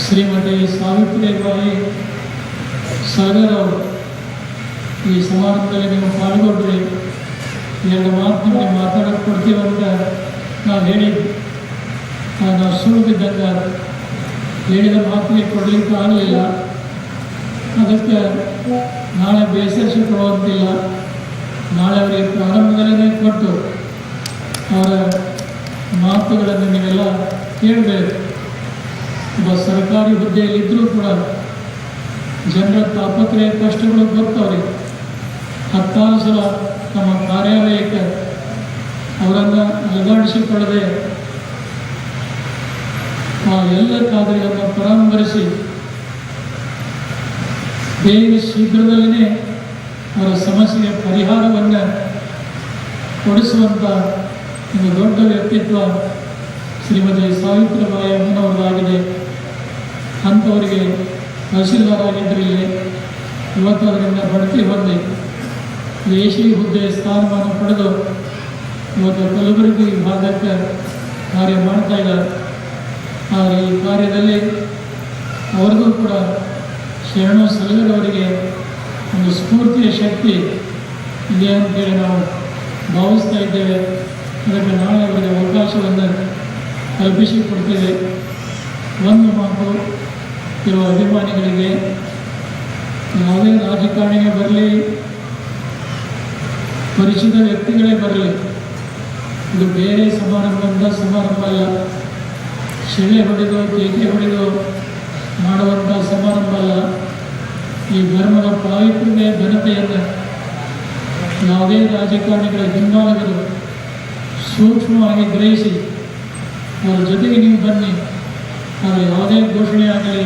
ಶ್ರೀಮತಿ ಸಾವಿತ್ರಿಬಾಯಿ ಸಲಗರ್ ಅವರು ಈ ಸಮಾರಂಭದಲ್ಲಿ ನೀವು ಪಾಲ್ಗೊಂಡ್ರಿ. ಎರಡು ಮಾತು ನಿಮಗೆ ಮಾತಾಡೋಕ್ಕೆ ಕೊಡ್ತೀವಂತ ನಾವು ಹೇಳಿದ್ವಿ. ನಾವು ಸುಳ್ಳು ಬಿದ್ದಾಗ ಹೇಳಿದ ಮಾತಿಗೆ ಕೊಡಲಿಕ್ಕೆ ಆಗಲಿಲ್ಲ. ಅದಕ್ಕೆ ನಾಳೆ ಬೇಸರಿಸಿಕೊಳ್ಳುವಂತಿಲ್ಲ. ನಾಳೆ ಅವರಿಗೆ ಪ್ರಾರಂಭದಲ್ಲೇ ಕೊಟ್ಟು ಅವರ ಮಾತುಗಳನ್ನು ನೀವೆಲ್ಲ ಕೇಳಬೇಕು. ಒಬ್ಬ ಸರ್ಕಾರಿ ಹುದ್ದೆಯಲ್ಲಿದ್ದರೂ ಕೂಡ ಜನರ ತಾಪತ್ರೆಯ ಕಷ್ಟಗಳು ಗೊತ್ತವ್ರಿಗೆ. 10 ಸಲ ನಮ್ಮ ಕಾರ್ಯಾಲಯಕ್ಕೆ ಅವರನ್ನು ಅಲಗಾಡಿಸಿಕೊಳ್ಳದೆ ಆ ಎಲ್ಲ ಕಾರ್ಯಗಳನ್ನು ಪರಾಮರ್ಶಿಸಿ ಬೇಗ ಶೀಘ್ರದಲ್ಲೇ ಅವರ ಸಮಸ್ಯೆಗೆ ಪರಿಹಾರವನ್ನು ಕೊಡಿಸುವಂಥ ಒಂದು ದೊಡ್ಡ ವ್ಯಕ್ತಿತ್ವ ಶ್ರೀಮತಿ ಸಾವಿತ್ರಿಬಾಯಿ ಅಮ್ಮನವರದಾಗಿದೆ. ಅಂಥವರಿಗೆ ತಹಸೀಲ್ದಾರ್ ಆಗಿದ್ದರಿಂದ ಇವತ್ತು ಅದರಿಂದ ಬಡ್ತಿ ಹೊಂದಿ AC ಹುದ್ದೆ ಸ್ಥಾನಮಾನ ಪಡೆದು ಇವತ್ತು ಕಲಬುರಗಿ ಭಾಗಕ್ಕೆ ಕಾರ್ಯ ಮಾಡ್ತಾ ಇದ್ದಾರೆ. ಆದರೆ ಈ ಕಾರ್ಯದಲ್ಲಿ ಅವ್ರಿಗೂ ಕೂಡ ಶರಣು ಸಲಗರ್ ಅವರಿಗೆ ಒಂದು ಸ್ಫೂರ್ತಿಯ ಶಕ್ತಿ ಇದೆ ಅಂತೇಳಿ ನಾವು ಭಾವಿಸ್ತಾ ಇದ್ದೇವೆ. ಅದಕ್ಕೆ ನಾಳೆ ಅವರಿಗೆ ಅವಕಾಶವನ್ನು ಕಲ್ಪಿಸಿಕೊಡ್ತೇವೆ. ಒಂದು ಮಾತು ಇರುವ ಅಭಿಮಾನಿಗಳಿಗೆ, ಯಾವುದೇ ರಾಜಕಾರಣಿಗೆ ಬರಲಿ, ಪರಿಚಿತ ವ್ಯಕ್ತಿಗಳೇ ಬರಲಿ, ಇದು ಬೇರೆ ಸಮಾರಂಭ ಅಲ್ಲ. ಶಿಲೆ ಹೊಡೆದು ಕೇಕೆ ಹೊಡೆದು ಮಾಡುವಂಥ ಸಮಾರಂಭ ಅಲ್ಲ. ಈ ಧರ್ಮದ ಪಾವಿತ್ರ್ಯತೆ ಘನತೆಯನ್ನು ಯಾವುದೇ ರಾಜಕಾರಣಿಗಳ ಹಿಂಬಾಲಕರು ಸೂಕ್ಷ್ಮವಾಗಿ ಗ್ರಹಿಸಿ ಅವರ ಜೊತೆಗೆ ನೀವು ಬನ್ನಿ. ಆದರೆ ಯಾವುದೇ ಘೋಷಣೆ ಆಗಲಿ,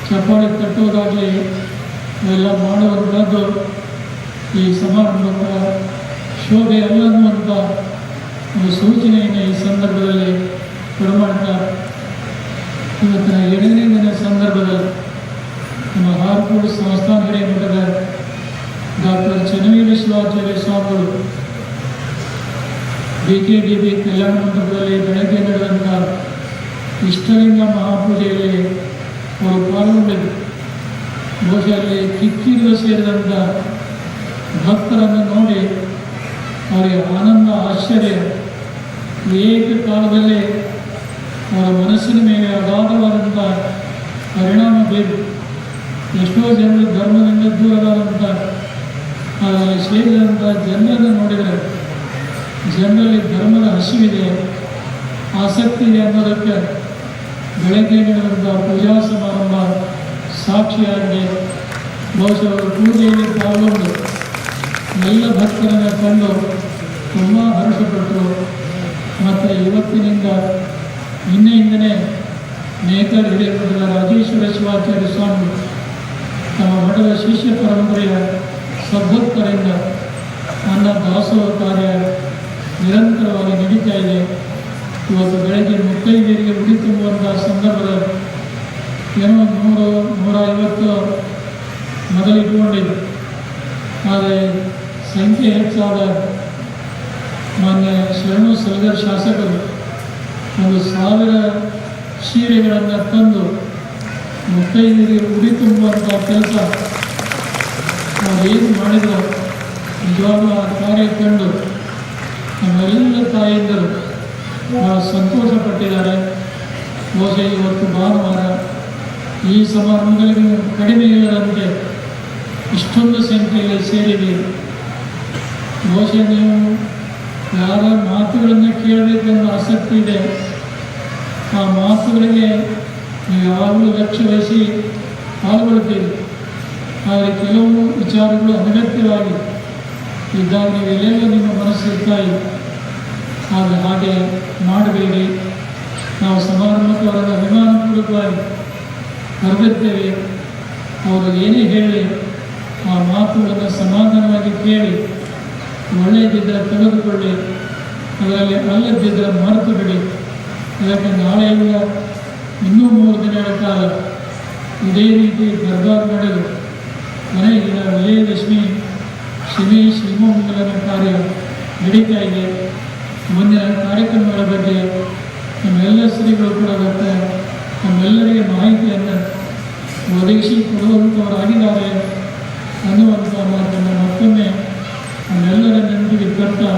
ಚಪ್ಪಾಳೆ ತಟ್ಟೋದಾಗಲಿ ಅವೆಲ್ಲ ಮಾಡುವಂಥದ್ದು ಈ ಸಮಾರಂಭದ ಶೋಭೆ ಅಲ್ಲ ಅನ್ನುವಂಥ ಒಂದು ಸೂಚನೆಯನ್ನು ಈ ಸಂದರ್ಭದಲ್ಲಿ ಕೊಡಮಾಡ್ತಾ, ಇವತ್ತಿನ 7ನೇ ದಿನ ಸಂದರ್ಭದಲ್ಲಿ ನಮ್ಮ ಹಾರ್ಕೋಡ್ ಸಂಸ್ಥಾನ ಹಿರೇಮಠದ ಡಾಕ್ಟರ್ ಚನ್ನವೀರ ಶಿವಾಚಾರ್ಯ ಸ್ವಾಮಿಗಳು BKDB ಕಲ್ಯಾಣ ಮಂಟಪದಲ್ಲಿ ಬೆಳಗ್ಗೆ ನಡೆದಂಥ ಇಷ್ಟಲಿಂಗ ಮಹಾಪೂಜೆಯಲ್ಲಿ ಅವರು ಪಾಲ್ಗೊಂಡಿದ್ದರು. ಬಹುಶಃ ಅಲ್ಲಿ ಕಿಕ್ಕಿರಿದು ಸೇರಿದಂಥ ಭಕ್ತರನ್ನು ನೋಡಿ ಅವರಿಗೆ ಆನಂದ, ಆಶ್ಚರ್ಯ ಏಕಕಾಲದಲ್ಲಿ ಅವರ ಮನಸ್ಸಿನ ಮೇಲೆ ಅಗಾಧವಾದಂಥ ಪರಿಣಾಮ ಬೀರು. ಎಷ್ಟೋ ಜನರು ಧರ್ಮದಿಂದ ದೂರವಾದಂಥ ಅದರಲ್ಲಿ ಸೇರಿದಂಥ ಜನರನ್ನು ನೋಡಿದರೆ ಜನರಲ್ಲಿ ಧರ್ಮದ ಹಸಿವಿದೆ, ಆಸಕ್ತಿ ಇದೆ ಅನ್ನೋದಕ್ಕೆ ಬೆಳಗ್ಗೆ ನಡೆದಂಥ ಪೂಜಾ ಸಮಾರಂಭ ಸಾಕ್ಷಿಯಾಗಿದೆ. ಬಹುಶಃ ಅವರು ಪೂಜೆಯಲ್ಲಿ ಪಾಲ್ಗೊಂಡು ಎಲ್ಲ ಭಕ್ತರನ್ನು ಕಂಡು ತುಂಬ ಹರ್ಷಪಟ್ಟರು. ಮತ್ತು ಇವತ್ತಿನಿಂದ ನಿನ್ನೆಯಿಂದಲೇ ನೇಕರ್ ಹಿರೇಮಠದ ರಾಜೇಶ್ವರ ಶಿವಾಚಾರ್ಯ ಸ್ವಾಮಿ ತಮ್ಮ ಮಠದ ಶಿಷ್ಯ ಪರಂಪರೆಯ ಸದ್ಭಕ್ತರಿಂದ ಅನ್ನ ದಾಸೋಹ ಕಾರ್ಯ ನಿರಂತರವಾಗಿ ನಡೀತಾ ಇದೆ. ಇವತ್ತು ಬೆಳಗ್ಗೆ ಮುತ್ತೈದೆಯರಿಗೆ ಉಡಿ ತುಂಬುವಂಥ ಸಂದರ್ಭದಲ್ಲಿ ಏನೋ 100-150 ಮೊದಲಿಟ್ಟುಕೊಂಡಿದ್ದು. ಆದರೆ ಸಂಖ್ಯೆ ಹೆಚ್ಚಾದ ಮಾನ್ಯ ಶರಣು ಸಲಗರ್ ಶಾಸಕರು 1,000 ಸೀರೆಗಳನ್ನು ತಂದು ಮುತ್ತೈದೆಯರಿಗೆ ಉಡಿ ತುಂಬುವಂಥ ಕೆಲಸ ಏನು ಮಾಡಿದ್ರು ನಿಜವಾಗ್ಲೂ ಆ ಕಾರ್ಯ ಕಂಡು ನಮ್ಮೆಲ್ಲ ತಾಯಂದಿರು ಭಾಳ ಸಂತೋಷಪಟ್ಟಿದ್ದಾರೆ. ಬಹುಶಃ ಇವತ್ತು ಭಾನುವಾರ ಈ ಸಮಾರಂಭಗಳಿಗೆ ಕಡಿಮೆ ಇಲ್ಲದಂತೆ ಇಷ್ಟೊಂದು ಸಂಖ್ಯೆಯಲ್ಲಿ ಸೇರಿದ್ದೀರಿ. ಬಹುಶಃ ನೀವು ಯಾರ ಮಾತುಗಳನ್ನು ಕೇಳಬೇಕೆಂಬ ಆಸಕ್ತಿ ಇದೆ, ಆ ಮಾತುಗಳಿಗೆ ನೀವು ಯಾವಾಗಲೂ ಲಕ್ಷ್ಯ ವಹಿಸಿ ಪಾಲ್ಗೊಳ್ತೀರಿ. ಆದರೆ ಕೆಲವು ವಿಚಾರಗಳು ಅನಗತ್ಯವಾಗಿ ಇದ್ದಾಗ ನೀವು ಎಲ್ಲೆಲ್ಲ ನಿಮ್ಮ ಮನಸ್ಸು ಇರ್ತಾ ಇದೆ, ಆದರೆ ಹಾಗೆ ಮಾಡಬೇಡಿ. ನಾವು ಸಮಾರಂಭಕ್ಕೆ ಅವರನ್ನು ಅಭಿಮಾನಪೂರ್ವಕವಾಗಿ ಕರೆದಿದ್ದೇವೆ. ಅವರು ಏನೇ ಹೇಳಿ ಆ ಮಾತುಗಳನ್ನು ಸಮಾಧಾನವಾಗಿ ಕೇಳಿ, ಒಳ್ಳೆಯದಿದ್ದರೆ ತೆಗೆದುಕೊಳ್ಳಿ, ಅದರಲ್ಲಿ ಅಲ್ಲದಿದ್ದರೆ ಮರೆತು ಬಿಡಿ. ಅದಕ್ಕೆ ನಾಳೆಯಿಂದ ಇನ್ನೂ 3 ದಿನಗಳ ಕಾಲ ಇದೇ ರೀತಿ ದರ್ಬಾರ್ ನಡೆದು ಕೊನೆಯ ದಿನ ವಿಜಯದಶಮಿ ಶ್ರೀಮಂಗಲನ ಕಾರ್ಯ ನಡೀತಾ ಇದೆ. ಮುಂದಿನ ಕಾರ್ಯಕ್ರಮಗಳ ಬಗ್ಗೆ ನಮ್ಮೆಲ್ಲ ಶ್ರೀಗಳು ಕೂಡ ಬರ್ತಾ ನಮ್ಮೆಲ್ಲರಿಗೆ ಮಾಹಿತಿಯನ್ನು ಒದಗಿಸಿ ಕೊಡುವಂಥವರಾಗಿದ್ದಾರೆ ಅನ್ನುವಂಥ ಮಾತನ್ನು ಮತ್ತೊಮ್ಮೆ ನಮ್ಮೆಲ್ಲರ ನೆನಪಿಗೆ ತರ್ತಾ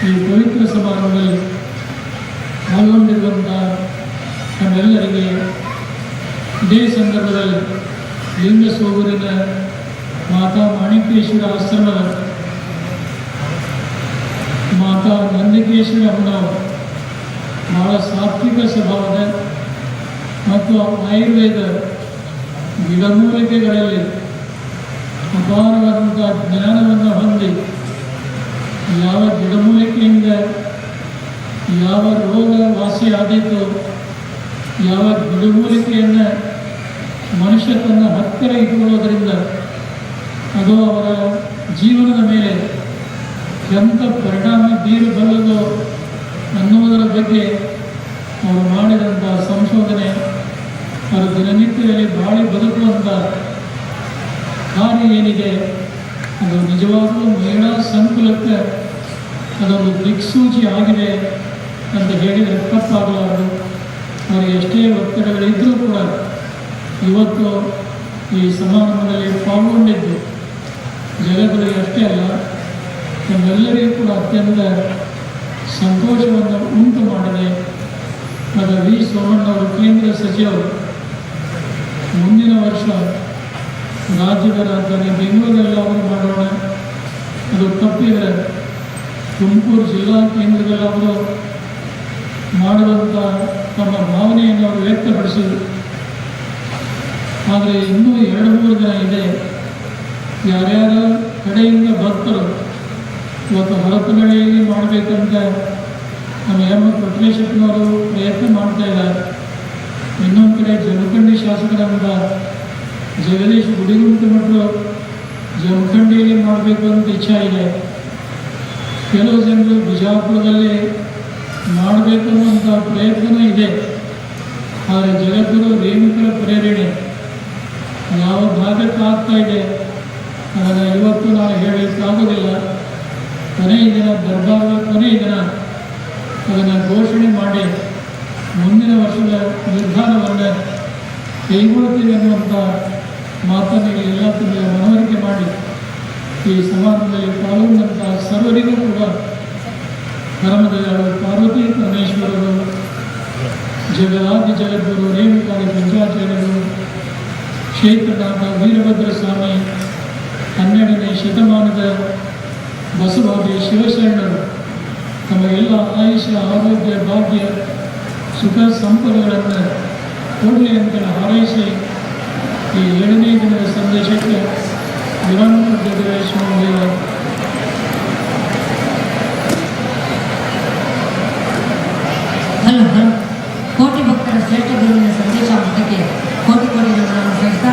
ಈ ಪವಿತ್ರ ಸಮಾರಂಭದಲ್ಲಿ ಪಾಲ್ಗೊಂಡಿರುವಂಥ ನಮ್ಮೆಲ್ಲರಿಗೆ ಇದೇ ಸಂದರ್ಭದಲ್ಲಿ ಲಿಂಗಸೂರಿನ ಮಾತಾ ಮಾಣಿಕೇಶ್ವರ ಆಶ್ರಮದ ಮಾತಾ ನಂದಿಕೇಶ್ವರ ಅಮ್ಮನವರು ಬಹಳ ಸಾತ್ವಿಕ ಸ್ವಭಾವದ ಮತ್ತು ಆಯುರ್ವೇದ ಗಿಡಮೂಲಿಕೆಗಳಲ್ಲಿ ಅಪಾರವಾದಂಥ ಜ್ಞಾನವನ್ನು ಹೊಂದಿ ಯಾವ ಗಿಡಮೂಲಿಕೆಯಿಂದ ಯಾವ ರೋಗ ವಾಸಿಯಾದೀತು, ಯಾವ ಗಿಡಮೂಲಿಕೆಯನ್ನು ಮನುಷ್ಯ ತನ್ನ ಹತ್ತಿರ ಇಟ್ಟುಕೊಳ್ಳೋದ್ರಿಂದ ಅದು ಅವರ ಜೀವನದ ಮೇಲೆ ಎಂಥ ಪರಿಣಾಮ ಬೀರಬಲ್ಲದು ಅನ್ನುವುದರ ಬಗ್ಗೆ ಅವರು ಮಾಡಿದಂಥ ಸಂಶೋಧನೆ, ಅವರ ದಿನನಿತ್ಯದಲ್ಲಿ ಬಾಳಿ ಬದುಕುವಂಥ ಕಾರ್ಯ ಏನಿದೆ ಅದು ನಿಜವಾಗಲೂ ಮಹಿಳಾ ಸಂಕುಲಕ್ಕೆ ಅದೊಂದು ದಿಕ್ಸೂಚಿ ಆಗಿದೆ ಅಂತ ಹೇಳಿದರೆ ತಪ್ಪಾಗಲಾರದು. ಅವರಿಗೆ ಎಷ್ಟೇ ಒತ್ತಡಗಳಿದ್ದರೂ ಕೂಡ ಇವತ್ತು ಈ ಸಮಾರಂಭದಲ್ಲಿ ಪಾಲ್ಗೊಂಡಿದ್ದು ಜಗತ್ತಿಗೆ ಅಷ್ಟೇ ಅಲ್ಲ, ನಮ್ಮೆಲ್ಲರಿಗೂ ಕೂಡ ಅತ್ಯಂತ ಸಂತೋಷವನ್ನು ಉಂಟು ಮಾಡಿದೆ. ಆಗ ವಿ ಸೋಮಣ್ಣವರು ಕೇಂದ್ರ ಸಚಿವರು ಮುಂದಿನ ವರ್ಷ ರಾಜ್ಯದ ರಾಜಧಾನಿ ಬೆಂಗಳೂರಲ್ಲಾದರೂ ಮಾಡೋಣ, ಅದು ತಪ್ಪಿದರೆ ತುಮಕೂರು ಜಿಲ್ಲಾ ಕೇಂದ್ರದಲ್ಲಾದರೂ ಮಾಡುವಂಥ ತಮ್ಮ ಭಾವನೆಯನ್ನು ಅವರು ವ್ಯಕ್ತಪಡಿಸಿದರು. ಆದರೆ ಇನ್ನೂ 2-3 ದಿನ ಇದೆ. ಯಾರ್ಯಾರ ಕಡೆಯಿಂದ ಭಕ್ತರು ಇವತ್ತು ಹೊರತುಗಡೆಯಲ್ಲಿ ಮಾಡಬೇಕಂತ ನಮ್ಮ ಎಂ ಕೊಟ್ಲೇಶಪ್ಪನವರು ಪ್ರಯತ್ನ ಮಾಡ್ತಾ ಇದ್ದಾರೆ. ಇನ್ನೊಂದು ಕಡೆ ಜಮಖಂಡಿ ಶಾಸಕರಾದ ಜಗದೀಶ್ ಗುಡಿಗುಂಟಮಠರು ಜಮಖಂಡಿಯಲ್ಲಿ ಮಾಡಬೇಕು ಅಂತ ಇಚ್ಛೆ ಇದೆ. ಕೆಲವು ಜನರು ಬಿಜಾಪುರದಲ್ಲಿ ಮಾಡಬೇಕನ್ನುವಂಥ ಪ್ರಯತ್ನವೂ ಇದೆ. ಆದರೆ ಜಗದ್ಗುರು ರೇಣುಕರ ಪ್ರೇರಣೆ ಯಾವ ಭಾಗಕ್ಕೆ ಆಗ್ತಾ ಇದೆ ಅದನ್ನು ಇವತ್ತು ನಾವು ಹೇಳಲಿಕ್ಕಾಗೋದಿಲ್ಲ. ಕೊನೆಯ ದಿನ ದರ್ಬಾರದ ಕೊನೆಯ ದಿನ ಅದನ್ನು ಘೋಷಣೆ ಮಾಡಿ ಮುಂದಿನ ವರ್ಷದ ನಿರ್ಧಾರವನ್ನು ಕೈಗೊಳ್ತೀವಿ ಅನ್ನುವಂಥ ಮಾತನ್ನು ಎಲ್ಲ ತಿಂಗಳ ಮನವರಿಕೆ ಮಾಡಿ ಈ ಸಮಾರಂಭದಲ್ಲಿ ಪಾಲ್ಗೊಂಡಂಥ ಸರ್ವರಿಗೂ ಕೂಡ ಧರ್ಮದಯಾಳು ಪಾರ್ವತಿ ಪರಮೇಶ್ವರರು, ಜಗದಾದಿ ಜಗದ್ಗುರು ರೇಣುಕಾದಿ ಪಂಚಾಚಾರ್ಯರು, ಕ್ಷೇತ್ರನಾಥ ವೀರಭದ್ರ ಸ್ವಾಮಿ, 12ನೇ ಶತಮಾನದ ಬಸವಾದಿ ಶಿವಶರಣರು ತಮಗೆಲ್ಲ ಆಯುಷ ಆರೋಗ್ಯ ಭಾಗ್ಯ ಸುಖ ಸಂಪದಗಳನ್ನು ಕೊಡಲಿ ಅಂತ ಹಾರೈಸಿ ಈ 7ನೇ ದಿನದ ಸಂದೇಶಕ್ಕೆ ನಿರಂತರ ಜಗದೀಶ್ವರ ಕೋಟಿ ಭಕ್ತರ ಶ್ರೇಷ್ಠ ಗುರುವಿನ ಸಂದೇಶ ಮಠಕ್ಕೆ ಕೋಟಿ ಕೋಟಿ ಜನರನ್ನು ಸಹಿತ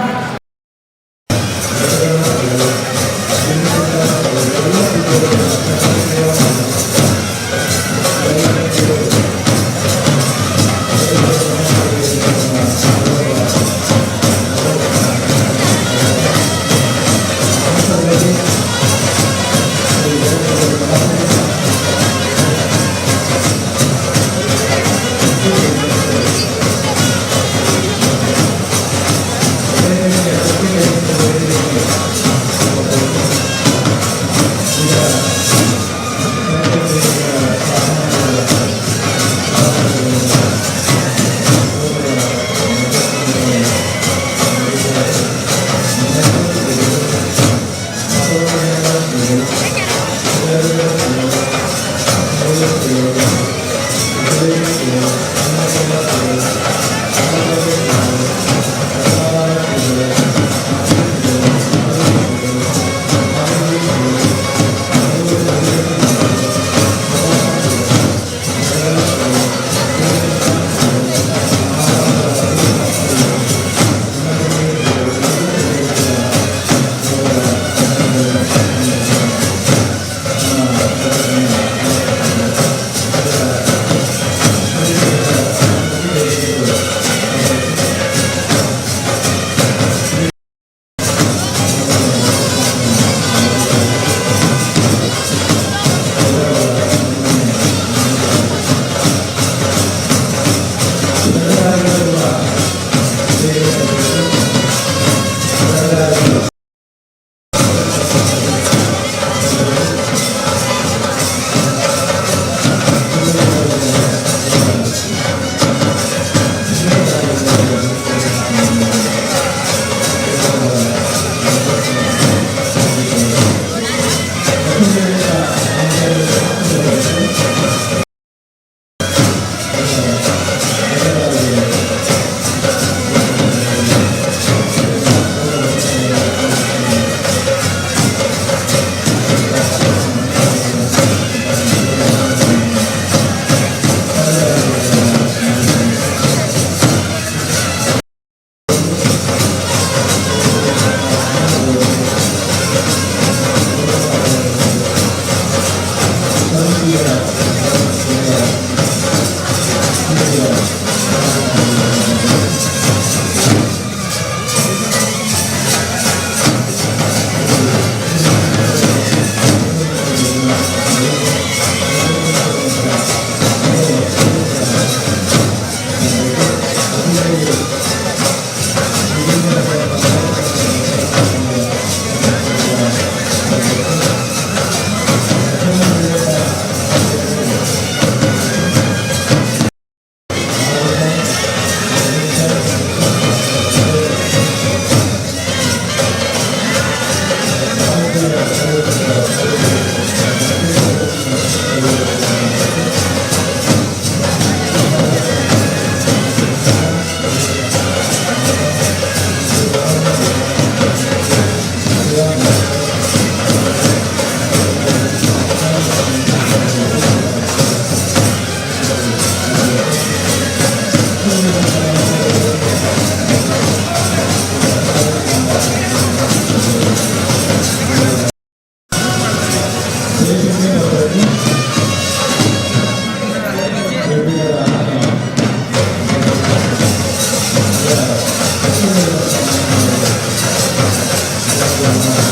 ಧನ್ಯವಾದ.